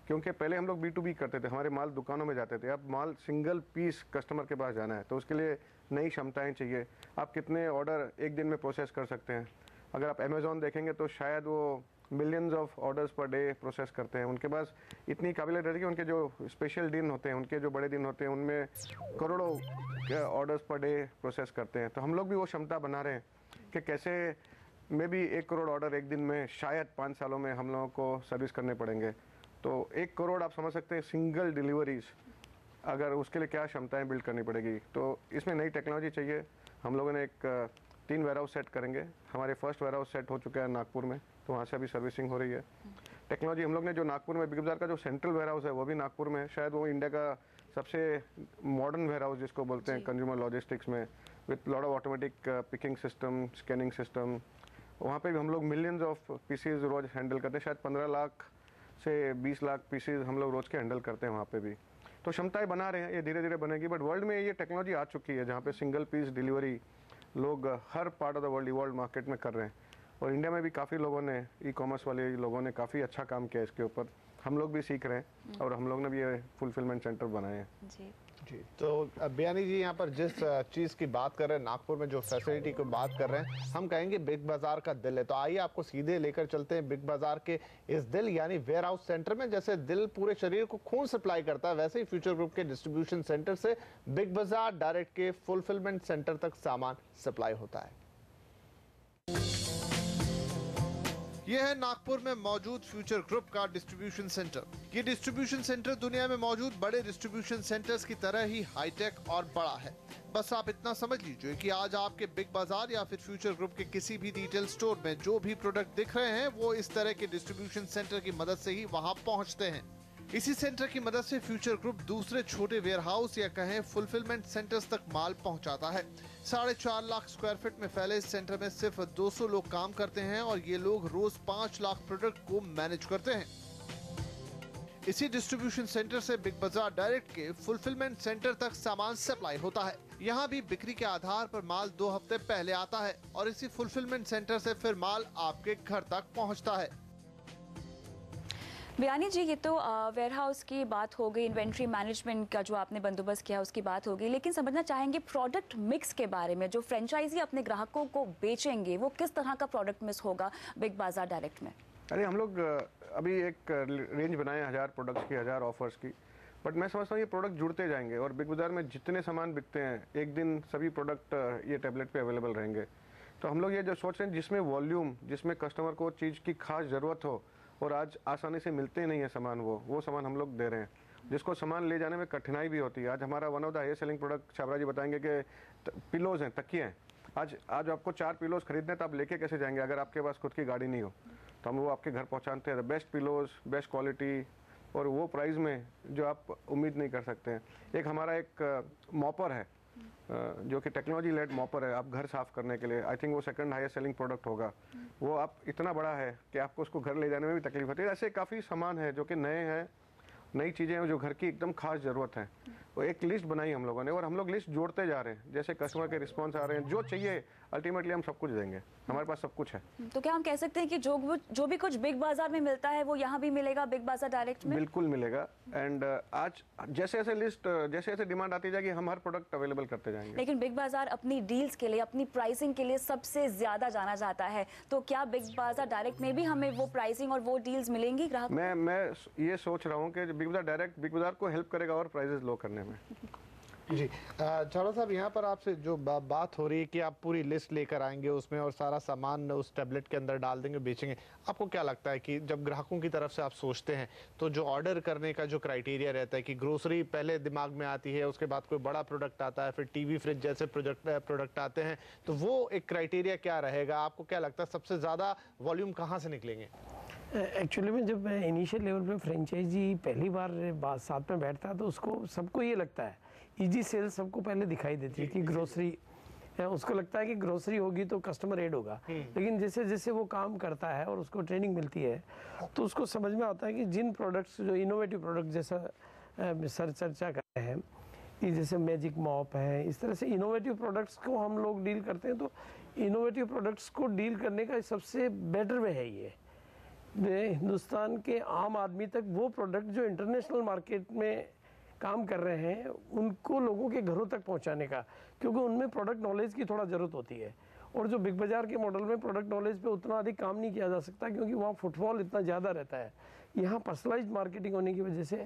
क्योंकि पहले हम लोग B2B करते थे, हमारे माल दुकानों में जाते थे, अब माल सिंगल पीस कस्टमर के पास जाना है, तो उसके लिए नई क्षमताएं चाहिए। आप कितने ऑर्डर एक दिन में प्रोसेस कर सकते हैं? अगर आप अमेज़ॉन देखेंगे तो शायद वो millions of orders per day process करते हैं। उनके पास इतनी काबिलियत रहती है कि उनके जो स्पेशल दिन होते हैं, उनके जो बड़े दिन होते हैं, उनमें करोड़ों ऑर्डर्स पर डे प्रोसेस करते हैं। तो हम लोग भी वो क्षमता बना रहे हैं कि कैसे में भी 1 करोड़ ऑर्डर एक दिन में शायद 5 सालों में हम लोगों को सर्विस करने पड़ेंगे। तो 1 करोड़ आप समझ सकते हैं सिंगल डिलीवरीज, अगर उसके लिए क्या क्षमताएं बिल्ड करनी पड़ेगी। तो इसमें नई टेक्नोलॉजी चाहिए। हम लोगों ने एक 3 वेयर हाउस सेट करेंगे। हमारे फर्स्ट वेयर हाउस सेट हो चुका है नागपुर में, तो वहाँ से अभी सर्विसिंग हो रही है। टेक्नोलॉजी हम लोग ने जो नागपुर में बिग बाज़ार का जो सेंट्रल वेयर हाउस है वो भी नागपुर में है। शायद वो इंडिया का सबसे मॉडर्न वेयर हाउस जिसको बोलते हैं कंज्यूमर लॉजिस्टिक्स में, with lot of automatic picking system, scanning system. वहाँ पे भी हम लोग मिलियंस ऑफ पीसीज रोज हैंडल करते हैं। शायद 15 लाख से 20 लाख पीसीज हम लोग रोज के हैंडल करते हैं वहाँ पे भी। तो क्षमताएं बना रहे हैं, ये धीरे धीरे बनेगी। बट वर्ल्ड में ये टेक्नोलॉजी आ चुकी है जहाँ पे सिंगल पीस डिलीवरी लोग हर part of the world market में कर रहे हैं। और इंडिया में भी काफ़ी लोगों ने, ई कॉमर्स वाले लोगों ने काफ़ी अच्छा काम किया इसके ऊपर। हम लोग भी सीख रहे हैं और हम लोग ने भी ये फुलफिलमेंट सेंटर बनाए हैं। जी जी, तो बियानी जी यहाँ पर जिस चीज़ की बात कर रहे हैं, नागपुर में जो फैसिलिटी की बात कर रहे हैं, हम कहेंगे बिग बाजार का दिल है। तो आइए आपको सीधे लेकर चलते हैं बिग बाजार के इस दिल यानी वेयर हाउस सेंटर में। जैसे दिल पूरे शरीर को खून सप्लाई करता है, वैसे ही फ्यूचर ग्रुप के डिस्ट्रीब्यूशन सेंटर से बिग बाजार डायरेक्ट के फुलफिलमेंट सेंटर तक सामान सप्लाई होता है। यह है नागपुर में मौजूद फ्यूचर ग्रुप का डिस्ट्रीब्यूशन सेंटर। ये डिस्ट्रीब्यूशन सेंटर दुनिया में मौजूद बड़े डिस्ट्रीब्यूशन सेंटर्स की तरह ही हाईटेक और बड़ा है। बस आप इतना समझ लीजिए कि आज आपके बिग बाजार या फिर फ्यूचर ग्रुप के किसी भी रिटेल स्टोर में जो भी प्रोडक्ट दिख रहे हैं वो इस तरह के डिस्ट्रीब्यूशन सेंटर की मदद से ही वहां पहुंचते हैं। इसी सेंटर की मदद से फ्यूचर ग्रुप दूसरे छोटे वेयर हाउस या कहें फुलफिलमेंट सेंटर्स तक माल पहुंचाता है। 4.5 लाख स्क्वायर फीट में फैले इस सेंटर में सिर्फ 200 लोग काम करते हैं और ये लोग रोज 5 लाख प्रोडक्ट को मैनेज करते हैं। इसी डिस्ट्रीब्यूशन सेंटर से बिग बाजार डायरेक्ट के फुलफिलमेंट सेंटर तक सामान सप्लाई होता है। यहाँ भी बिक्री के आधार पर माल 2 हफ्ते पहले आता है और इसी फुलफिलमेंट सेंटर से फिर माल आपके घर तक पहुँचता है। बियानी जी, ये तो वेयर हाउस की बात हो गई, इन्वेंट्री मैनेजमेंट का जो आपने बंदोबस्त किया उसकी बात हो गई, लेकिन समझना चाहेंगे प्रोडक्ट मिक्स के बारे में। जो फ्रेंचाइजी अपने ग्राहकों को बेचेंगे वो किस तरह का प्रोडक्ट मिक्स होगा बिग बाजार डायरेक्ट में? अरे हम लोग अभी एक रेंज बनाए 1000 प्रोडक्ट्स की, 1000 ऑफर्स की। बट मैं समझता हूँ ये प्रोडक्ट जुड़ते जाएंगे और बिग बाजार में जितने सामान बिकते हैं एक दिन सभी प्रोडक्ट ये टैबलेट पे अवेलेबल रहेंगे। तो हम लोग ये जो सोच रहे हैं जिसमें वॉल्यूम, जिसमें कस्टमर को चीज़ की खास ज़रूरत हो और आज आसानी से मिलते नहीं है सामान, वो सामान हम लोग दे रहे हैं। जिसको सामान ले जाने में कठिनाई भी होती है। आज हमारा one of the highest selling product Chhabra ji बताएंगे कि पिलोज हैं, तकिए हैं। आज आपको 4 पिलोज खरीदने तो आप लेके कैसे जाएंगे अगर आपके पास खुद की गाड़ी नहीं हो? तो हम वो आपके घर पहुंचाते हैं। बेस्ट पिलोज, बेस्ट क्वालिटी और वो प्राइस में जो आप उम्मीद नहीं कर सकते हैं। एक हमारा एक मॉपर है जो कि टेक्नोलॉजी लेड मॉपर है, आप घर साफ करने के लिए। आई थिंक वो सेकंड हाईएस्ट सेलिंग प्रोडक्ट होगा। वो आप इतना बड़ा है कि आपको उसको घर ले जाने में भी तकलीफ होती है। ऐसे काफ़ी सामान है जो कि नए हैं, नई चीज़ें हैं जो घर की एकदम खास ज़रूरत है। वो एक लिस्ट बनाई हम लोगों ने और हम लोग लिस्ट जोड़ते जा रहे हैं। जैसे कस्टमर के रिस्पॉन्स आ रहे हैं, जो चाहिए अल्टीमेटली हम सब कुछ देंगे। हमारे पास सब कुछ है। तो क्या हम कह सकते हैं कि जो भी कुछ बिग बाजार में मिलता है वो यहाँ भी मिलेगा बिग बाजार डायरेक्ट में? बिल्कुल मिलेगा। एंड आज जैसे जैसे लिस्ट, जैसे जैसे डिमांड आती जाएगी हम हर प्रोडक्ट अवेलेबल करते जाएंगे। लेकिन बिग बाजार अपनी डील्स के लिए, अपनी प्राइसिंग के लिए सबसे ज्यादा जाना जाता है। तो क्या बिग बाजार डायरेक्ट में भी हमें वो प्राइसिंग और वो डील्स मिलेंगी ग्राहक? मैं ये सोच रहा हूँ कि बिग बाजार डायरेक्ट बिग बाजार को हेल्प करेगा और प्राइसेस लो करने में। जी छाबरा साहब, यहाँ पर आपसे जो बात हो रही है कि आप पूरी लिस्ट लेकर आएंगे उसमें और सारा सामान उस टैबलेट के अंदर डाल देंगे, बेचेंगे। आपको क्या लगता है कि जब ग्राहकों की तरफ से आप सोचते हैं तो जो ऑर्डर करने का जो क्राइटेरिया रहता है कि ग्रोसरी पहले दिमाग में आती है, उसके बाद कोई बड़ा प्रोडक्ट आता है, फिर टीवी फ्रिज जैसे प्रोडक्ट आते हैं, तो वो एक क्राइटेरिया क्या रहेगा? आपको क्या लगता है सबसे ज़्यादा वॉल्यूम कहाँ से निकलेंगे? एक्चुअली में जब इनिशियल लेवल पे फ्रेंचाइजी पहली बार साथ में बैठता है तो उसको सबको ये लगता है ईजी सेल सबको पहले दिखाई देती है कि ग्रोसरी, उसको लगता है कि ग्रोसरी होगी तो कस्टमर ऐड होगा। लेकिन जैसे जैसे वो काम करता है और उसको ट्रेनिंग मिलती है तो उसको समझ में आता है कि जिन प्रोडक्ट्स जो इनोवेटिव प्रोडक्ट जैसा सर चर्चा कर रहे हैं कि जैसे मैजिक मॉप है, इस तरह से इनोवेटिव प्रोडक्ट्स को हम लोग डील करते हैं। तो इनोवेटिव प्रोडक्ट्स को डील करने का सबसे बेटर वे है ये हिंदुस्तान के आम आदमी तक वो प्रोडक्ट जो इंटरनेशनल मार्केट में काम कर रहे हैं उनको लोगों के घरों तक पहुंचाने का, क्योंकि उनमें प्रोडक्ट नॉलेज की थोड़ा ज़रूरत होती है। और जो बिग बाज़ार के मॉडल में प्रोडक्ट नॉलेज पे उतना अधिक काम नहीं किया जा सकता, क्योंकि वहाँ फुटफॉल इतना ज़्यादा रहता है। यहाँ पर्सनलाइज्ड मार्केटिंग होने की वजह से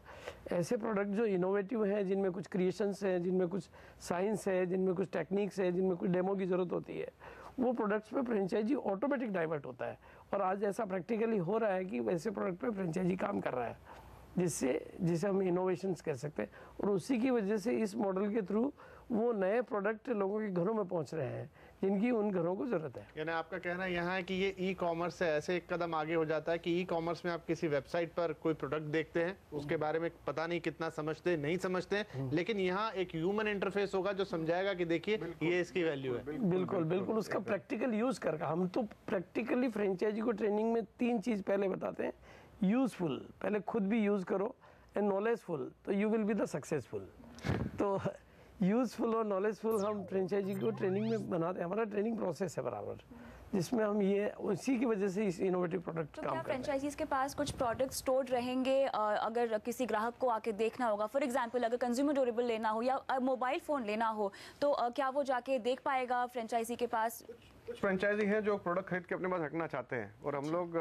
ऐसे प्रोडक्ट जो इनोवेटिव हैं, जिनमें कुछ क्रिएशंस हैं, जिनमें कुछ साइंस है, जिनमें कुछ टेक्निक्स है, जिनमें कुछ डेमो की ज़रूरत होती है, वो प्रोडक्ट्स पे फ्रेंचाइजी ऑटोमेटिक डाइवर्ट होता है। और आज ऐसा प्रैक्टिकली हो रहा है कि वैसे प्रोडक्ट पे फ्रेंचाइजी काम कर रहा है, जिसे हम इनोवेशंस कह सकते हैं। और उसी की वजह से इस मॉडल के थ्रू वो नए प्रोडक्ट लोगों के घरों में पहुंच रहे हैं जिनकी उन घरों को जरूरत है। यानी आपका कहना यहाँ है कि ये ई कॉमर्स से ऐसे एक कदम आगे हो जाता है कि ई कॉमर्स में आप किसी वेबसाइट पर कोई प्रोडक्ट देखते हैं, उसके बारे में पता नहीं कितना समझते नहीं समझते, लेकिन यहाँ एक ह्यूमन इंटरफेस होगा जो समझाएगा कि देखिए ये इसकी वैल्यू है। बिल्कुल बिल्कुल, उसका प्रैक्टिकल यूज करके हम तो प्रैक्टिकली फ्रेंचाइजी को ट्रेनिंग में 3 चीज पहले बताते हैं। यूजफुल, पहले खुद भी यूज करो, एंड नॉलेजफुल, तो you will be the successful. तो यूजफुल और नॉलेजफुल हम फ्रेंचाइजी को ट्रेनिंग में बनाते हैं। हमारा ट्रेनिंग प्रोसेस है बराबर, जिसमें हम ये उसी की वजह से इस इनोवेटिव प्रोडक्ट तो काम क्या करते हैं। फ्रेंचाइजीज के पास कुछ प्रोडक्ट स्टोर्ड रहेंगे? अगर किसी ग्राहक को आके देखना होगा, फॉर एग्जांपल अगर कंज्यूमर ड्यूरेबल लेना हो या मोबाइल फ़ोन लेना हो, तो क्या वो जाके देख पाएगा फ्रेंचाइजी के पास? कुछ फ्रेंचाइजी हैं जो प्रोडक्ट खरीद के अपने पास रखना चाहते हैं, और हम लोग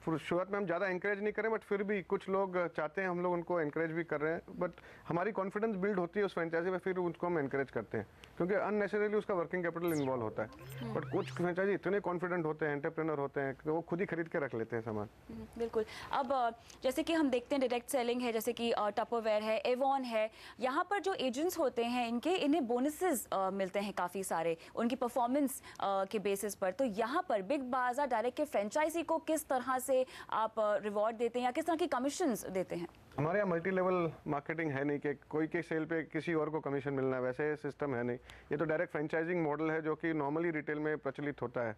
शुरुआत में हम ज़्यादा इंकरेज नहीं करें, बट फिर भी कुछ लोग चाहते हैं, हम लोग उनको इंकरेज भी कर रहे हैं। बट हमारी कॉन्फिडेंस बिल्ड होती है उस फ्रेंचाइजी पे, फिर उसको हम इंकरेज करते हैं, क्योंकि अननेसेसरीली उसका वर्किंग कैपिटल इन्वॉल्व होता है। बट कुछ फ्रेंचाइजी इतने कॉन्फिडेंट होते हैं, एंटरप्रेन्योर होते हैं, कि वो खुद ही खरीद के रख लेते हैं सामान। बिल्कुल। अब जैसे कि हम देखते हैं डायरेक्ट सेलिंग है, जैसे कि टपरवेयर है, एवॉन है, यहाँ पर जो एजेंट्स होते हैं इन्हें बोनसेस मिलते हैं काफ़ी सारे उनकी परफॉर्मेंस के बेसिस पर। तो यहाँ पर बिग बाजार डायरेक्ट के फ्रेंचाइजी को किस तरह से आप रिवॉर्ड देते हैं या किस तरह की कमीशंस देते हैं? हमारे यहाँ मल्टी लेवल मार्केटिंग है नहीं कि कोई के सेल पे किसी और को कमीशन मिलना है, वैसे सिस्टम है नहीं। ये तो डायरेक्ट फ्रेंचाइजिंग मॉडल है जो कि नॉर्मली रिटेल में प्रचलित होता है।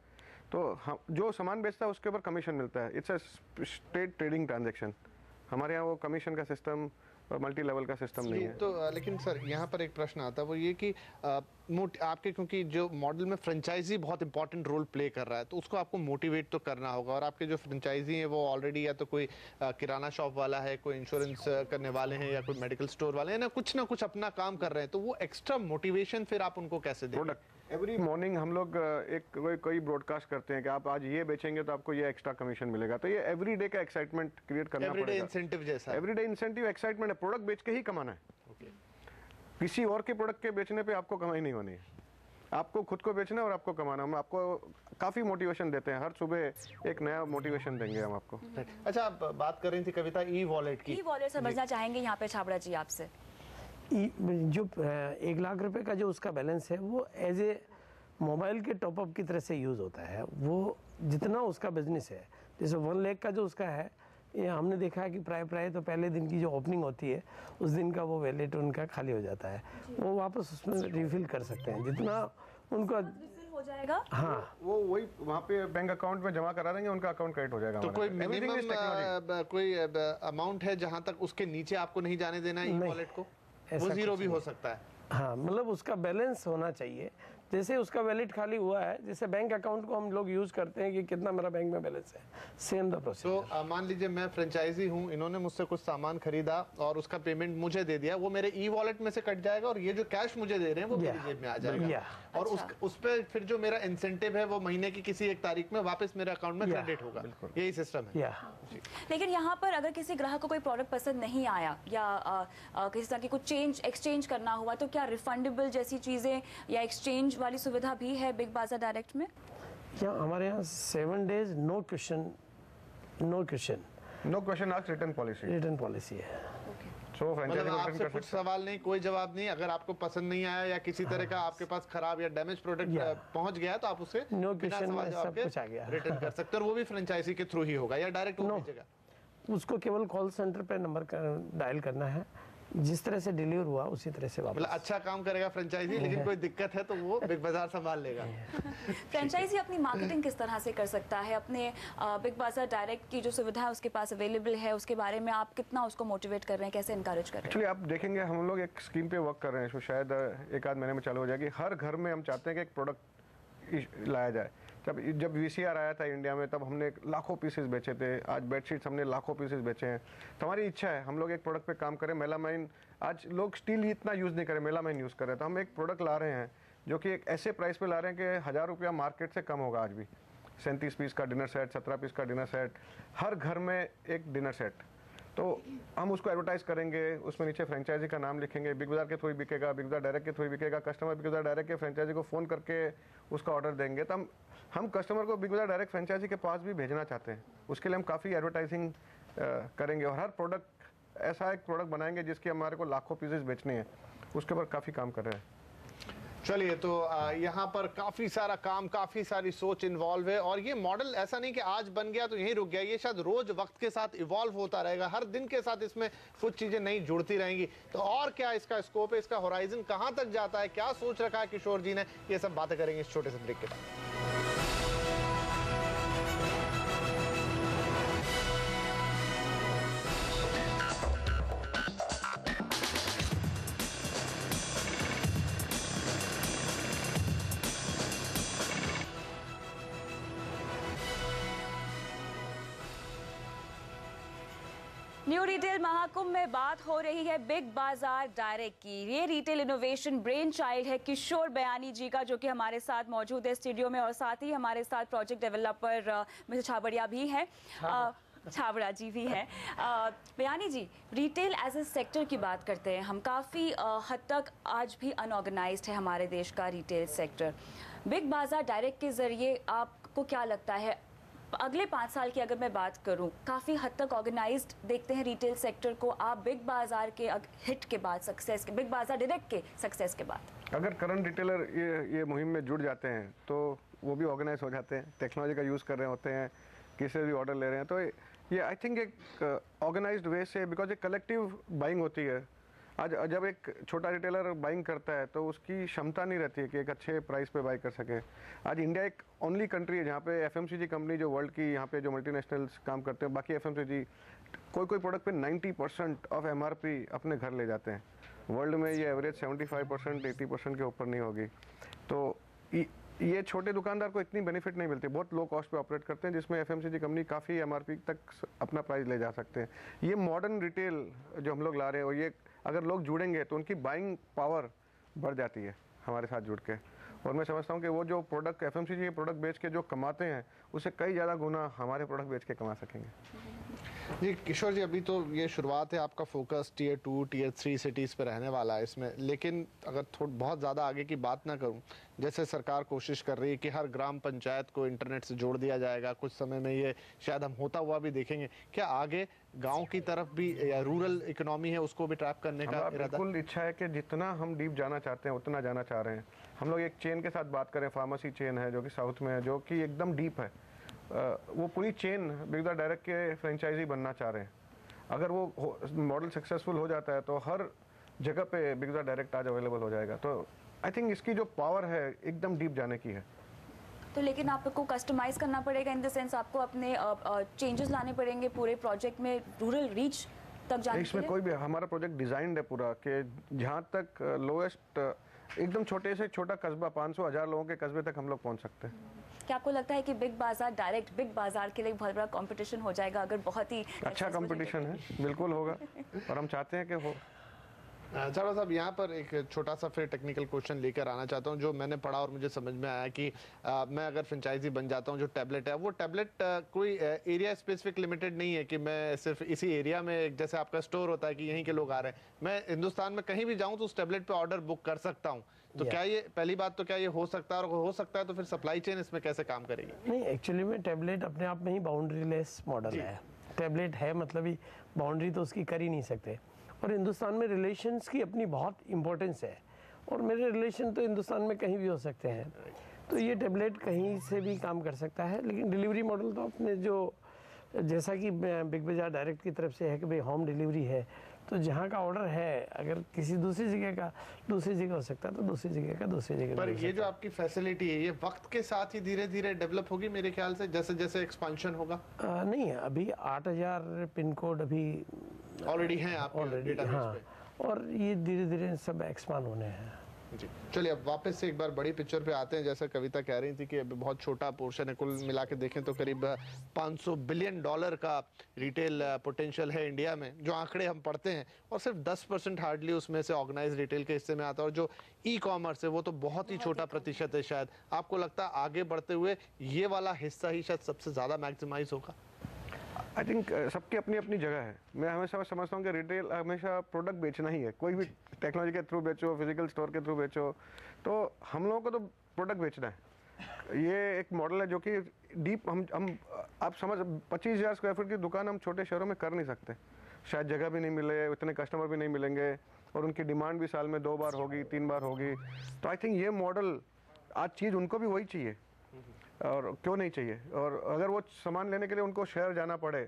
तो हम जो सामान बेचता है उसके ऊपर कमीशन मिलता है। It's a straight trading transaction. हमारे यहाँ वो कमीशन का सिस्टम और मल्टी लेवल का सिस्टम नहीं है। तो लेकिन सर यहाँ पर एक प्रश्न आता है, वो ये कि आपके क्योंकि जो मॉडल में फ्रेंचाइजी बहुत इंपॉर्टेंट रोल प्ले कर रहा है, तो उसको आपको मोटिवेट तो करना होगा। और आपके जो फ्रेंचाइजी हैं वो ऑलरेडी या तो कोई किराना शॉप वाला है, कोई इंश्योरेंस करने वाले हैं, या कोई मेडिकल स्टोर वाले हैं, ना कुछ अपना काम कर रहे हैं। तो वो एक्स्ट्रा मोटिवेशन फिर आप उनको कैसे दें? प्रोडक्ट एवरी मॉर्निंग हम लोग कोई ब्रॉडकास्ट करते हैं कि आप आज ये बेचेंगे तो आपको ये एक्स्ट्रा कमीशन मिलेगा। तो ये एवरीडे का एक्साइटमेंट क्रिएट करना पड़ेगा। एवरीडे इंसेंटिव जैसा, एवरीडे इंसेंटिव एक्साइटमेंट है। प्रोडक्ट बेच के ही कमाना है। किसी और के प्रोडक्ट के बेचने पे आपको कमाई नहीं होनी है। आपको खुद को बेचना है और आपको कमाना। हम आपको काफी मोटिवेशन देते हैं, हर सुबह एक नया मोटिवेशन देंगे हम आपको। अच्छा, आप बात कर रही थी कविता ई वॉलेट की। ई वॉलेट समझना चाहेंगे यहाँ पे छाबड़ा जी आपसे। जो 1 लाख रुपए का जो उसका बैलेंस है वो एज ए मोबाइल के टॉपअप की तरह से यूज़ होता है। वो जितना उसका बिजनेस है, जैसे 1 लाख का जो उसका है, ये हमने देखा है कि प्राय तो पहले दिन की जो ओपनिंग होती है उस दिन का वो वैलेट उनका खाली हो जाता है। वो वापस उसमें रिफिल कर सकते हैं जितना उनको हो जाएगा। हाँ, वो वही वहाँ पे बैंक अकाउंट में जमा करा देंगे, उनका अकाउंट क्रेडिट हो जाएगा। तो कोई मिनिमम कोई अमाउंट है जहाँ तक उसके नीचे आपको नहीं जाने देना है ई वॉलेट को? वो जीरो भी हो सकता है। हाँ, मतलब उसका बैलेंस होना चाहिए। जैसे उसका वैलेट खाली हुआ है, जैसे बैंक अकाउंट को हम लोग यूज करते हैं कि कितना मेरा बैंक में बैलेंस है, सेम द प्रोसेस। तो मान लीजिए मैं फ्रेंचाइजी हूँ, इन्होंने मुझसे कुछ सामान खरीदा और उसका पेमेंट मुझे दे दिया, वो मेरे ई वॉलेट में से कट जाएगा और ये जो कैश मुझे दे रहे हैं वो मेरी जेब में आ जाएगा। और उस पे फिर जो मेरा इंसेंटिव है वो महीने की किसी एक तारीख में वापस मेरे अकाउंट में क्रेडिट होगा। यही सिस्टम है। लेकिन यहाँ पर अगर किसी ग्राहक को कोई प्रोडक्ट पसंद नहीं आया या किसी तरह की कुछ एक्सचेंज करना हुआ, तो क्या रिफंडेबल जैसी चीजें या एक्सचेंज वाली सुविधा भी है बिग बाजार डायरेक्ट में? हमारे यहाँ 7 days no question asked return policy है। सो मतलब आपसे कुछ सवाल नहीं, कोई जवाब नहीं। अगर आपको पसंद नहीं आया या किसी तरह का आपके पास खराब या डैमेज प्रोडक्ट पहुंच गया तो आप उसे नो क्वेश्चन सब कुछ आ गया रिटर्न कर सकते हैं। और वो भी फ्रेंचाइजी के थ्रू ही होगा या डायरेक्ट वो भेजेगा? उसको केवल कॉल सेंटर पे नंबर डायल करना है जिस तरह से डिलीवर हुआ उसी तरह से वापस। मतलब अच्छा काम करेगा फ्रेंचाइजी, लेकिन कोई दिक्कत है तो वो बिग बाजार संभाल लेगा। फ्रेंचाइजी अपनी मार्केटिंग किस तरह से कर सकता है? अपने बिग बाजार डायरेक्ट की जो सुविधा है उसके पास अवेलेबल है, उसके बारे में आप कितना उसको मोटिवेट कर रहे हैं, कैसे इनकरेज कर रहे हैं? एक्चुअली आप देखेंगे हम लोग एक स्कीम पे वर्क कर रहे हैं जो शायद एक आध महीने में चालू हो जाएगी। हर घर में हम चाहते हैं कि एक प्रोडक्ट लाया जाए। जब VCR आया था इंडिया में तब हमने लाखों पीसेस बेचे थे, आज बेडशीट्स हमने लाखों पीसेस बेचे हैं। तो हमारी इच्छा है हम लोग एक प्रोडक्ट पे काम करें। मेलामाइन, आज लोग स्टील ही इतना यूज़ नहीं करें, मेलामाइन यूज़ कर रहे हैं। तो हम एक प्रोडक्ट ला रहे हैं जो कि एक ऐसे प्राइस पे ला रहे हैं कि 1000 रुपया मार्केट से कम होगा आज भी। 37 पीस का डिनर सेट, 17 पीस का डिनर सेट, हर घर में एक डिनर सेट। तो हम उसको एडवर्टाइज करेंगे, उसमें नीचे फ्रेंचाइजी का नाम लिखेंगे, बिग बाजार के थ्रू बिकेगा, बिग बाजार डायरेक्ट के थ्रू बिकेगा। कस्टमर बिग बाजार डायरेक्ट के फ्रेंचाइजी को फ़ोन करके उसका ऑर्डर देंगे। तो हम कस्टमर को बिग बाजार डायरेक्ट फ्रेंचाइजी के पास भी भेजना चाहते हैं। उसके लिए हम काफ़ी एडवर्टाइजिंग करेंगे और हर प्रोडक्ट ऐसा एक प्रोडक्ट बनाएंगे जिसकी हमारे को लाखों पीसेस बेचने हैं। उसके ऊपर काफ़ी काम कर रहे हैं। चलिए, तो यहाँ पर काफी सारा काम, काफी सारी सोच इन्वॉल्व है और ये मॉडल ऐसा नहीं कि आज बन गया तो यहीं रुक गया। ये शायद रोज वक्त के साथ इवॉल्व होता रहेगा, हर दिन के साथ इसमें कुछ चीजें नई जुड़ती रहेंगी। तो और क्या इसका स्कोप है, इसका होराइजन कहाँ तक जाता है, क्या सोच रखा है किशोर जी ने, ये सब बातें करेंगे इस छोटे से ब्रेक के बाद। न्यू रिटेल महाकुंभ में बात हो रही है बिग बाजार डायरेक्ट की। ये रिटेल इनोवेशन ब्रेन चाइल्ड है किशोर बयानी जी का, जो कि हमारे साथ मौजूद है स्टूडियो में, और साथ ही हमारे साथ प्रोजेक्ट डेवलपर मिस्टर छाबड़िया भी हैं, छाबड़ा जी भी हैं। बयानी जी, रिटेल एज ए सेक्टर की बात करते हैं हम। काफ़ी हद तक आज भी अनऑर्गेनाइज्ड है हमारे देश का retail sector. Big Bazaar direct के ज़रिए आपको क्या लगता है, अगले 5 साल की अगर मैं बात करूं, काफ़ी हद तक ऑर्गेनाइज्ड देखते हैं रिटेल सेक्टर को आप बिग बाजार के हिट के बाद, सक्सेस के, बिग बाजार डायरेक्ट के सक्सेस के बाद? अगर करंट रिटेलर ये मुहिम में जुड़ जाते हैं तो वो भी ऑर्गेनाइज हो जाते हैं, टेक्नोलॉजी का यूज़ कर रहे होते हैं, किसी से भी ऑर्डर ले रहे हैं। तो ये आई थिंक एक ऑर्गेनाइज्ड वे से, बिकॉज एक कलेक्टिव बाइंग होती है। आज जब एक छोटा रिटेलर बाइंग करता है तो उसकी क्षमता नहीं रहती है कि एक अच्छे प्राइस पे बाई कर सके। आज इंडिया एक ओनली कंट्री है जहाँ पे FMCG कंपनी जो वर्ल्ड की, यहाँ पे जो मल्टीनेशनल्स काम करते हैं, बाकी FMCG कोई प्रोडक्ट पे 90% ऑफ MRP अपने घर ले जाते हैं। वर्ल्ड में ये एवरेज 75%, 80% के ऊपर नहीं होगी। तो ये छोटे दुकानदार को इतनी बेनिफिट नहीं मिलती, बहुत लो कॉस्ट पे ऑपरेट करते हैं, जिसमें FMCG कंपनी काफ़ी MRP तक अपना प्राइस ले जा सकते हैं। ये मॉडर्न रिटेल जो हम लोग ला रहे हैं, और ये अगर लोग जुड़ेंगे तो उनकी बाइंग पावर बढ़ जाती है हमारे साथ जुड़ के। और मैं समझता हूँ कि वो जो प्रोडक्ट FMCG के प्रोडक्ट बेच के जो कमाते हैं, उससे कई ज़्यादा गुना हमारे प्रोडक्ट बेच के कमा सकेंगे। जी किशोर जी, अभी तो ये शुरुआत है, आपका फोकस Tier 2, Tier 3 सिटीज़ पे रहने वाला है इसमें। लेकिन अगर बहुत ज़्यादा आगे की बात ना करूं, जैसे सरकार कोशिश कर रही है कि हर ग्राम पंचायत को इंटरनेट से जोड़ दिया जाएगा, कुछ समय में ये शायद हम होता हुआ भी देखेंगे। क्या आगे गांव की तरफ भी, या रूरल इकोनॉमी है उसको भी ट्रैप करने का इरादा? बिल्कुल इच्छा है कि जितना हम डीप जाना चाहते हैं उतना जाना चाह रहे हैं। हम लोग एक चेन के साथ बात करें, फार्मेसी चेन है जो कि साउथ में है, जो कि एकदम डीप है। वो पूरी चेन बिग बाजार डायरेक्ट के फ्रेंचाइजी बनना चाह रहे हैं। अगर वो मॉडल सक्सेसफुल हो जाता है तो हर जगह पे बिग बाजार डायरेक्ट आज अवेलेबल हो जाएगा। तो आई थिंक इसकी जो पावर है एकदम डीप जाने की है। तो लेकिन आपको कस्टमाइज करना पड़ेगा, इन द सेंस आपको अपने चेंजेस लाने पड़ेंगे पूरे प्रोजेक्ट में रूरल रीच तक जाने इसमें कोई भी, हमारा प्रोजेक्ट डिजाइंड है पूरा कि जहाँ तक लोएस्ट एकदम छोटे से छोटा कस्बा 500-1000 लोगों के कस्बे तक हम लोग पहुँच सकते हैं। क्या आपको लगता है कि बिग बाजार डायरेक्ट बिग बाजार के लिए बहुत बड़ा कंपटीशन हो जाएगा अगर बहुत ही अच्छा कंपटीशन है? बिल्कुल होगा और हम चाहते हैं कि हो। चारों साहब, यहाँ पर एक छोटा सा फिर टेक्निकल क्वेश्चन लेकर आना चाहता हूँ, जो मैंने पढ़ा और मुझे समझ में आया कि मैं अगर फ्रेंचाइजी बन जाता हूँ, जो टैबलेट है वो टैबलेट कोई एरिया स्पेसिफिक लिमिटेड नहीं है कि मैं सिर्फ इसी एरिया में, जैसे आपका स्टोर होता है कि यहीं के लोग आ रहे हैं, मैं हिंदुस्तान में कहीं भी जाऊँ तो उस टैबलेट पे ऑर्डर बुक कर सकता हूँ। तो क्या ये, पहली बात तो क्या ये हो सकता है, और हो सकता है तो फिर सप्लाई चेन इसमें कैसे काम करेगी? नहीं, एक्चुअली में टैबलेट अपने आप में ही बाउंड्री लेस मॉडल है। टैबलेट है मतलब ही बाउंड्री तो उसकी कर ही नहीं सकते। और हिंदुस्तान में रिलेशंस की अपनी बहुत इंपॉर्टेंस है, और मेरे रिलेशन तो हिंदुस्तान में कहीं भी हो सकते हैं। तो ये टैबलेट कहीं से भी काम कर सकता है। लेकिन डिलीवरी मॉडल तो अपने जो, जैसा कि बिग बाजार डायरेक्ट की तरफ से है कि भाई होम डिलीवरी है, तो जहाँ का ऑर्डर है, अगर किसी दूसरी जगह का दूसरी जगह हो सकता है तो दूसरी जगह का दूसरी जगह पर हो ये सकता जो आपकी फैसिलिटी है ये वक्त के साथ ही धीरे धीरे डेवलप होगी मेरे ख्याल से, जैसे जैसे एक्सपेंशन होगा। नहीं, अभी 8000 पिन कोड अभी ऑलरेडी हैं आपके ऑलरेडी, डेटाबेस हाँ, पे। और ये धीरे धीरे सब एक्सपांड होने हैं। जी चलिए अब वापस से एक बार बड़ी पिक्चर पे आते हैं। जैसा कविता कह रही थी कि अभी बहुत छोटा पोर्शन है, कुल मिला के देखें तो करीब 500 बिलियन डॉलर का रिटेल पोटेंशियल है इंडिया में, जो आंकड़े हम पढ़ते हैं, और सिर्फ 10% हार्डली उसमें से ऑर्गेनाइज रिटेल के हिस्से में आता है, और जो ई कॉमर्स है वो तो बहुत ही छोटा प्रतिशत है। शायद आपको लगता है आगे बढ़ते हुए ये वाला हिस्सा ही शायद सबसे ज्यादा मैक्सिमाइज होगा? आई थिंक सबकी अपनी अपनी जगह है। मैं हमेशा समझता हूँ कि रिटेल हमेशा प्रोडक्ट बेचना ही है, कोई भी टेक्नोलॉजी के थ्रू बेचो, फिजिकल स्टोर के थ्रू बेचो, तो हम लोगों को तो प्रोडक्ट बेचना है। ये एक मॉडल है जो कि डीप हम आप समझ 25,000 स्क्वायर फीट की दुकान हम छोटे शहरों में कर नहीं सकते, शायद जगह भी नहीं मिले, उतने कस्टमर भी नहीं मिलेंगे, और उनकी डिमांड भी साल में 2 बार होगी, 3 बार होगी। तो आई थिंक ये मॉडल आज चीज़ उनको भी वही चाहिए, और क्यों नहीं चाहिए। और अगर वो सामान लेने के लिए उनको शहर जाना पड़े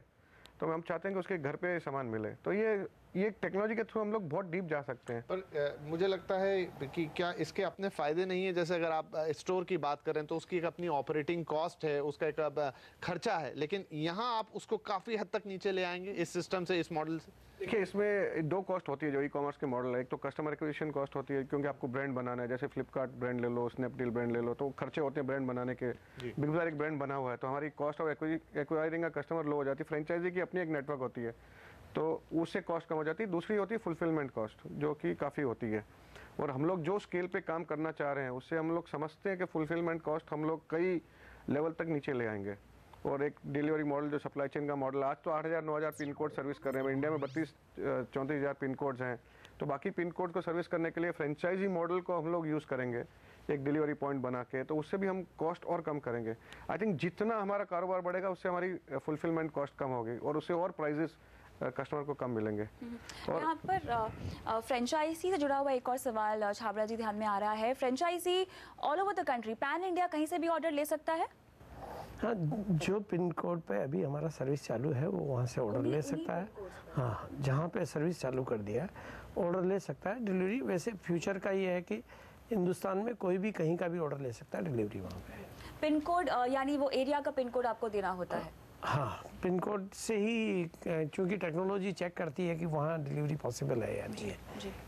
तो हम चाहते हैं कि उसके घर पे सामान मिले। तो ये टेक्नोलॉजी के थ्रू हम लोग बहुत डीप जा सकते हैं। पर मुझे लगता है कि क्या इसके अपने फायदे नहीं है? जैसे अगर आप स्टोर की बात करें तो उसकी एक अपनी ऑपरेटिंग कॉस्ट है, उसका एक खर्चा है, लेकिन यहाँ आप उसको काफ़ी हद तक नीचे ले आएंगे इस सिस्टम से, इस मॉडल से। देखिए, इसमें 2 कॉस्ट होती है जो ई कॉमर्स के मॉडल है। एक तो कस्टमर एक्विजिशन कॉस्ट होती है, क्योंकि आपको ब्रांड बनाना है, जैसे फ्लिपकार्ट ब्रांड ले लो, स्नैपडील ब्रांड ले लो, तो खर्चे होते हैं ब्रांड बनाने के। बिग बाजार एक ब्रांड बना हुआ है, तो हमारी कॉस्ट ऑफ एक्वायरिंग का कस्टमर लो हो जाती है। फ्रेंचाइजी की अपनी एक नेटवर्क होती है, तो उससे कॉस्ट कम हो जाती है। दूसरी होती है फुलफिलमेंट कॉस्ट, जो कि काफ़ी होती है। और हम लोग जो स्केल पे काम करना चाह रहे हैं उससे हम लोग समझते हैं कि फुलफिलमेंट कॉस्ट हम लोग कई लेवल तक नीचे ले आएंगे। और एक डिलीवरी मॉडल जो सप्लाई चेन का मॉडल, आज तो 8,000-9,000 पिन कोड सर्विस कर रहे हैं। इंडिया में 32-34,000 पिन कोड्स हैं, तो बाकी पिन कोड को सर्विस करने के लिए फ्रेंचाइजी मॉडल को हम लोग यूज़ करेंगे एक डिलीवरी पॉइंट बना के, तो उससे भी हम कॉस्ट और कम करेंगे। आई थिंक जितना हमारा कारोबार बढ़ेगा उससे हमारी फुलफिलमेंट कॉस्ट कम होगी, और उससे और प्राइजेस कस्टमर को कम मिलेंगे। और यहाँ पर फ्रेंचाइजी से जुड़ा हुआ एक और सवाल छाबड़ा जी ध्यान में आ रहा है। Franchise all over the country, pan India कहीं से भी ऑर्डर ले सकता है? हाँ, जो पिन कोड पे अभी हमारा सर्विस चालू है वो वहाँ से ऑर्डर ले सकता है। हाँ, जहाँ पे सर्विस चालू कर दिया है ऑर्डर ले सकता है। डिलीवरी वैसे फ्यूचर का ये है कि हिंदुस्तान में कोई भी कहीं का भी ऑर्डर ले सकता है, डिलीवरी वहाँ पे। पिन कोड यानी वो एरिया का पिन कोड आपको देना होता है? हाँ, पिन कोड से ही, क्योंकि टेक्नोलॉजी चेक करती है कि वहाँ डिलीवरी पॉसिबल है या नहीं है।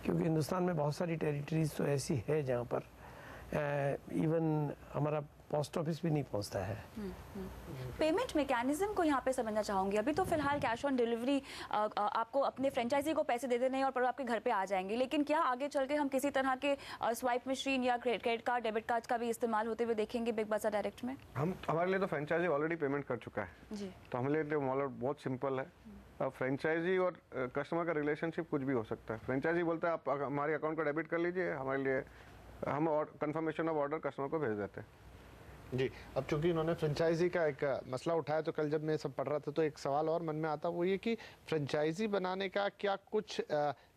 क्योंकि हिंदुस्तान में बहुत सारी टेरिटरीज तो ऐसी है जहाँ पर इवन हमारा पोस्ट ऑफिस भी नहीं पहुंचता है। पेमेंट मैकेनिज्म को यहाँ पे समझना चाहूंगी। अभी तो फिलहाल कैश ऑन डिलीवरी आपको अपने फ्रेंचाइजी को पैसे दे देने हैं और आपके घर पे आ जाएंगे, लेकिन क्या आगे चल के हम किसी तरह के स्वाइप मशीन या क्रेडिट कार्ड, डेबिट कार्ड का भी इस्तेमाल होते हुए देखेंगे बिग बाजार डायरेक्ट में? हमारे लिए तो फ्रेंचाइजी ऑलरेडी पेमेंट कर चुका है जी, तो हमारे लिए मॉडल बहुत सिंपल है। अब फ्रेंचाइजी और कस्टमर का रिलेशनशिप कुछ भी हो सकता है। फ्रेंचाइजी बोलता है आप हमारे अकाउंट को डेबिट कर लीजिए, हमारे लिए हम कंफर्मेशन ऑफ ऑर्डर कस्टमर को भेज देते हैं जी। अब चूंकि इन्होंने फ्रेंचाइजी का एक मसला उठाया, तो कल जब मैं सब पढ़ रहा था तो एक सवाल और मन में आता, वो ये कि फ्रेंचाइजी बनाने का क्या कुछ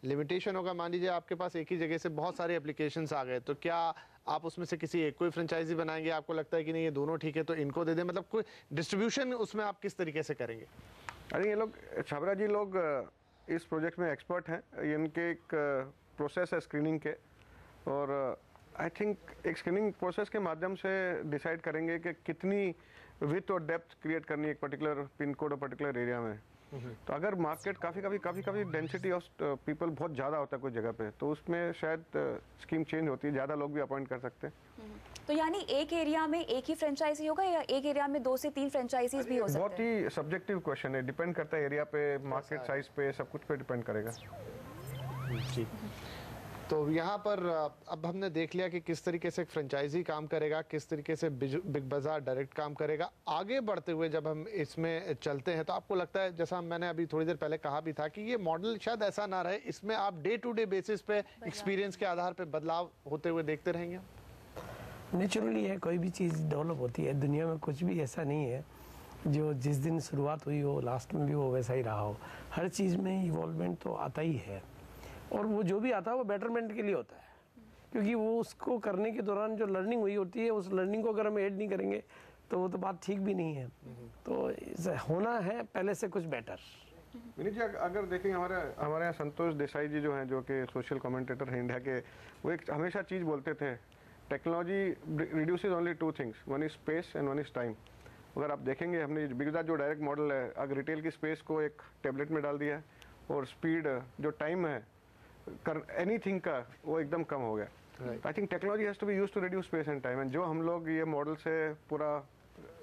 लिमिटेशन होगा? मान लीजिए आपके पास एक ही जगह से बहुत सारे एप्लीकेशंस आ गए, तो क्या आप उसमें से किसी एक को ही फ्रेंचाइजी बनाएंगे? आपको लगता है कि नहीं ये दोनों ठीक है तो इनको दे दें? मतलब कोई डिस्ट्रीब्यूशन उसमें आप किस तरीके से करेंगे? अरे ये लोग छाबड़ा जी लोग इस प्रोजेक्ट में एक्सपर्ट हैं। इनके एक प्रोसेस है स्क्रीनिंग के, और आई थिंक एक स्क्रीनिंग प्रोसेस के माध्यम से डिसाइड करेंगे कि कितनी विड्थ और डेप्थ क्रिएट करनी है एक पर्टिकुलर पिन कोड और पर्टिकुलर एरिया में। तो अगर मार्केट काफ़ी डेंसिटी ऑफ पीपल बहुत ज़्यादा होता है कोई जगह पे, तो उसमें शायद स्कीम चेंज होती है, ज़्यादा लोग भी अपॉइंट कर सकते हैं। तो यानी एक एरिया में एक ही फ्रेंचाइजी होगा या एक एरिया में 2 से 3 फ्रेंचाइजीज भी हो सकते हैं? बहुत ही सब्जेक्टिव क्वेश्चन है, डिपेंड करता है एरिया पे, मार्केट साइज पे, सब कुछ पे डिपेंड करेगा जी। तो यहाँ पर अब हमने देख लिया कि किस तरीके से फ्रेंचाइजी काम करेगा, किस तरीके से बिग बाजार डायरेक्ट काम करेगा। आगे बढ़ते हुए जब हम इसमें चलते हैं तो आपको लगता है, जैसा मैंने अभी थोड़ी देर पहले कहा भी था, कि ये मॉडल शायद ऐसा ना रहे, इसमें आप डे टू डे बेसिस पे एक्सपीरियंस के आधार पे बदलाव होते हुए देखते रहेंगे? नेचुरली है, कोई भी चीज़ डेवलप होती है दुनिया में, कुछ भी ऐसा नहीं है जो जिस दिन शुरुआत हुई हो लास्ट में भी वो वैसा ही रहा हो। हर चीज़ में इवॉल्वमेंट तो आता ही है, और वो जो भी आता है वो बेटरमेंट के लिए होता है, क्योंकि वो उसको करने के दौरान जो लर्निंग हुई होती है, उस लर्निंग को अगर हम ऐड नहीं करेंगे तो वो तो बात ठीक भी नहीं है। तो होना है पहले से कुछ बेटर। विनीत जी, अगर देखेंगे हमारे यहाँ संतोष देसाई जी जो हैं, जो कि सोशल कमेंटेटर हैं इंडिया के, वो एक हमेशा चीज़ बोलते थे, technology reduces only two things, one is space and one is time. अगर आप देखेंगे हमने बिग बाजार जो डायरेक्ट मॉडल है, अगर रिटेल की स्पेस को एक टैबलेट में डाल दिया और स्पीड जो टाइम है एनीथिंग का वो एकदम कम हो गया। I think technology has to be used to reduce space and time, and जो हम लोग ये मॉडल से पूरा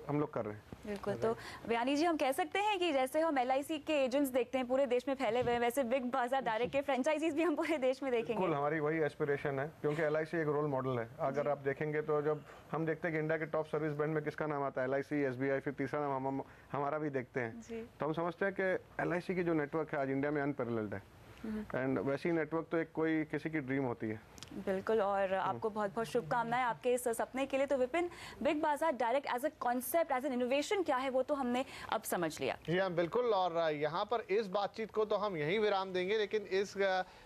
हम लोग कर रहे हैं। बिल्कुल, तो बयानी जी हम कह सकते हैं कि जैसे हम LIC के एजेंट्स देखते हैं पूरे देश में फैले हुए हैं, वैसे बिग बाजार डायरेक्ट के फ्रेंचाइजीज भी हम पूरे देश में देखेंगे। बिल्कुल, हमारी वही एस्पिरेशन है, क्योंकि LIC एक रोल मॉडल है। अगर आप देखेंगे तो जब हम देखते हैं कि इंडिया के टॉप सर्विस ब्रांड में किसका नाम आता है, LIC, SBI, फिर तीसरा नाम हम हमारा भी देखते हैं, तो हम समझते हैं कि LIC की जो नेटवर्क है आज इंडिया में अनपैरेलल्ड है, एंड वैसी नेटवर्क तो एक कोई किसी की ड्रीम होती है। बिल्कुल, और आपको बहुत बहुत शुभकामनाएं आपके इस सपने के लिए। तो Vipin, Big Bazaar direct as a concept, as an innovation क्या है वो तो हमने अब समझ लिया। जी हाँ, बिल्कुल, और यहाँ पर इस बातचीत को तो हम यहीं विराम देंगे, लेकिन इस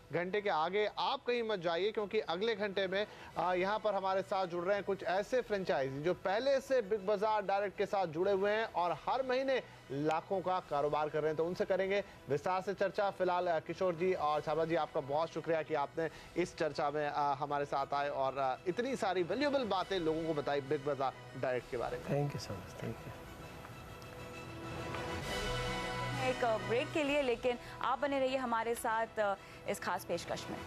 घंटे के आगे आप कहीं मत जाइए, क्योंकि अगले घंटे में यहाँ पर हमारे साथ जुड़ रहे हैं कुछ ऐसे फ्रेंचाइजी जो पहले से बिग बाजार डायरेक्ट के साथ जुड़े हुए हैं और हर महीने लाखों का कारोबार कर रहे हैं, तो उनसे करेंगे विस्तार से चर्चा। फिलहाल किशोर जी और छाबा जी, आपका बहुत शुक्रिया कि आपने इस चर्चा में हमारे साथ आए और इतनी सारी वैल्यूएबल बातें लोगों को बताई बिग बाजार डायरेक्ट के बारे में। Thank you so much, thank you. एक ब्रेक के लिए, लेकिन आप बने रहिए हमारे साथ इस खास पेशकश में।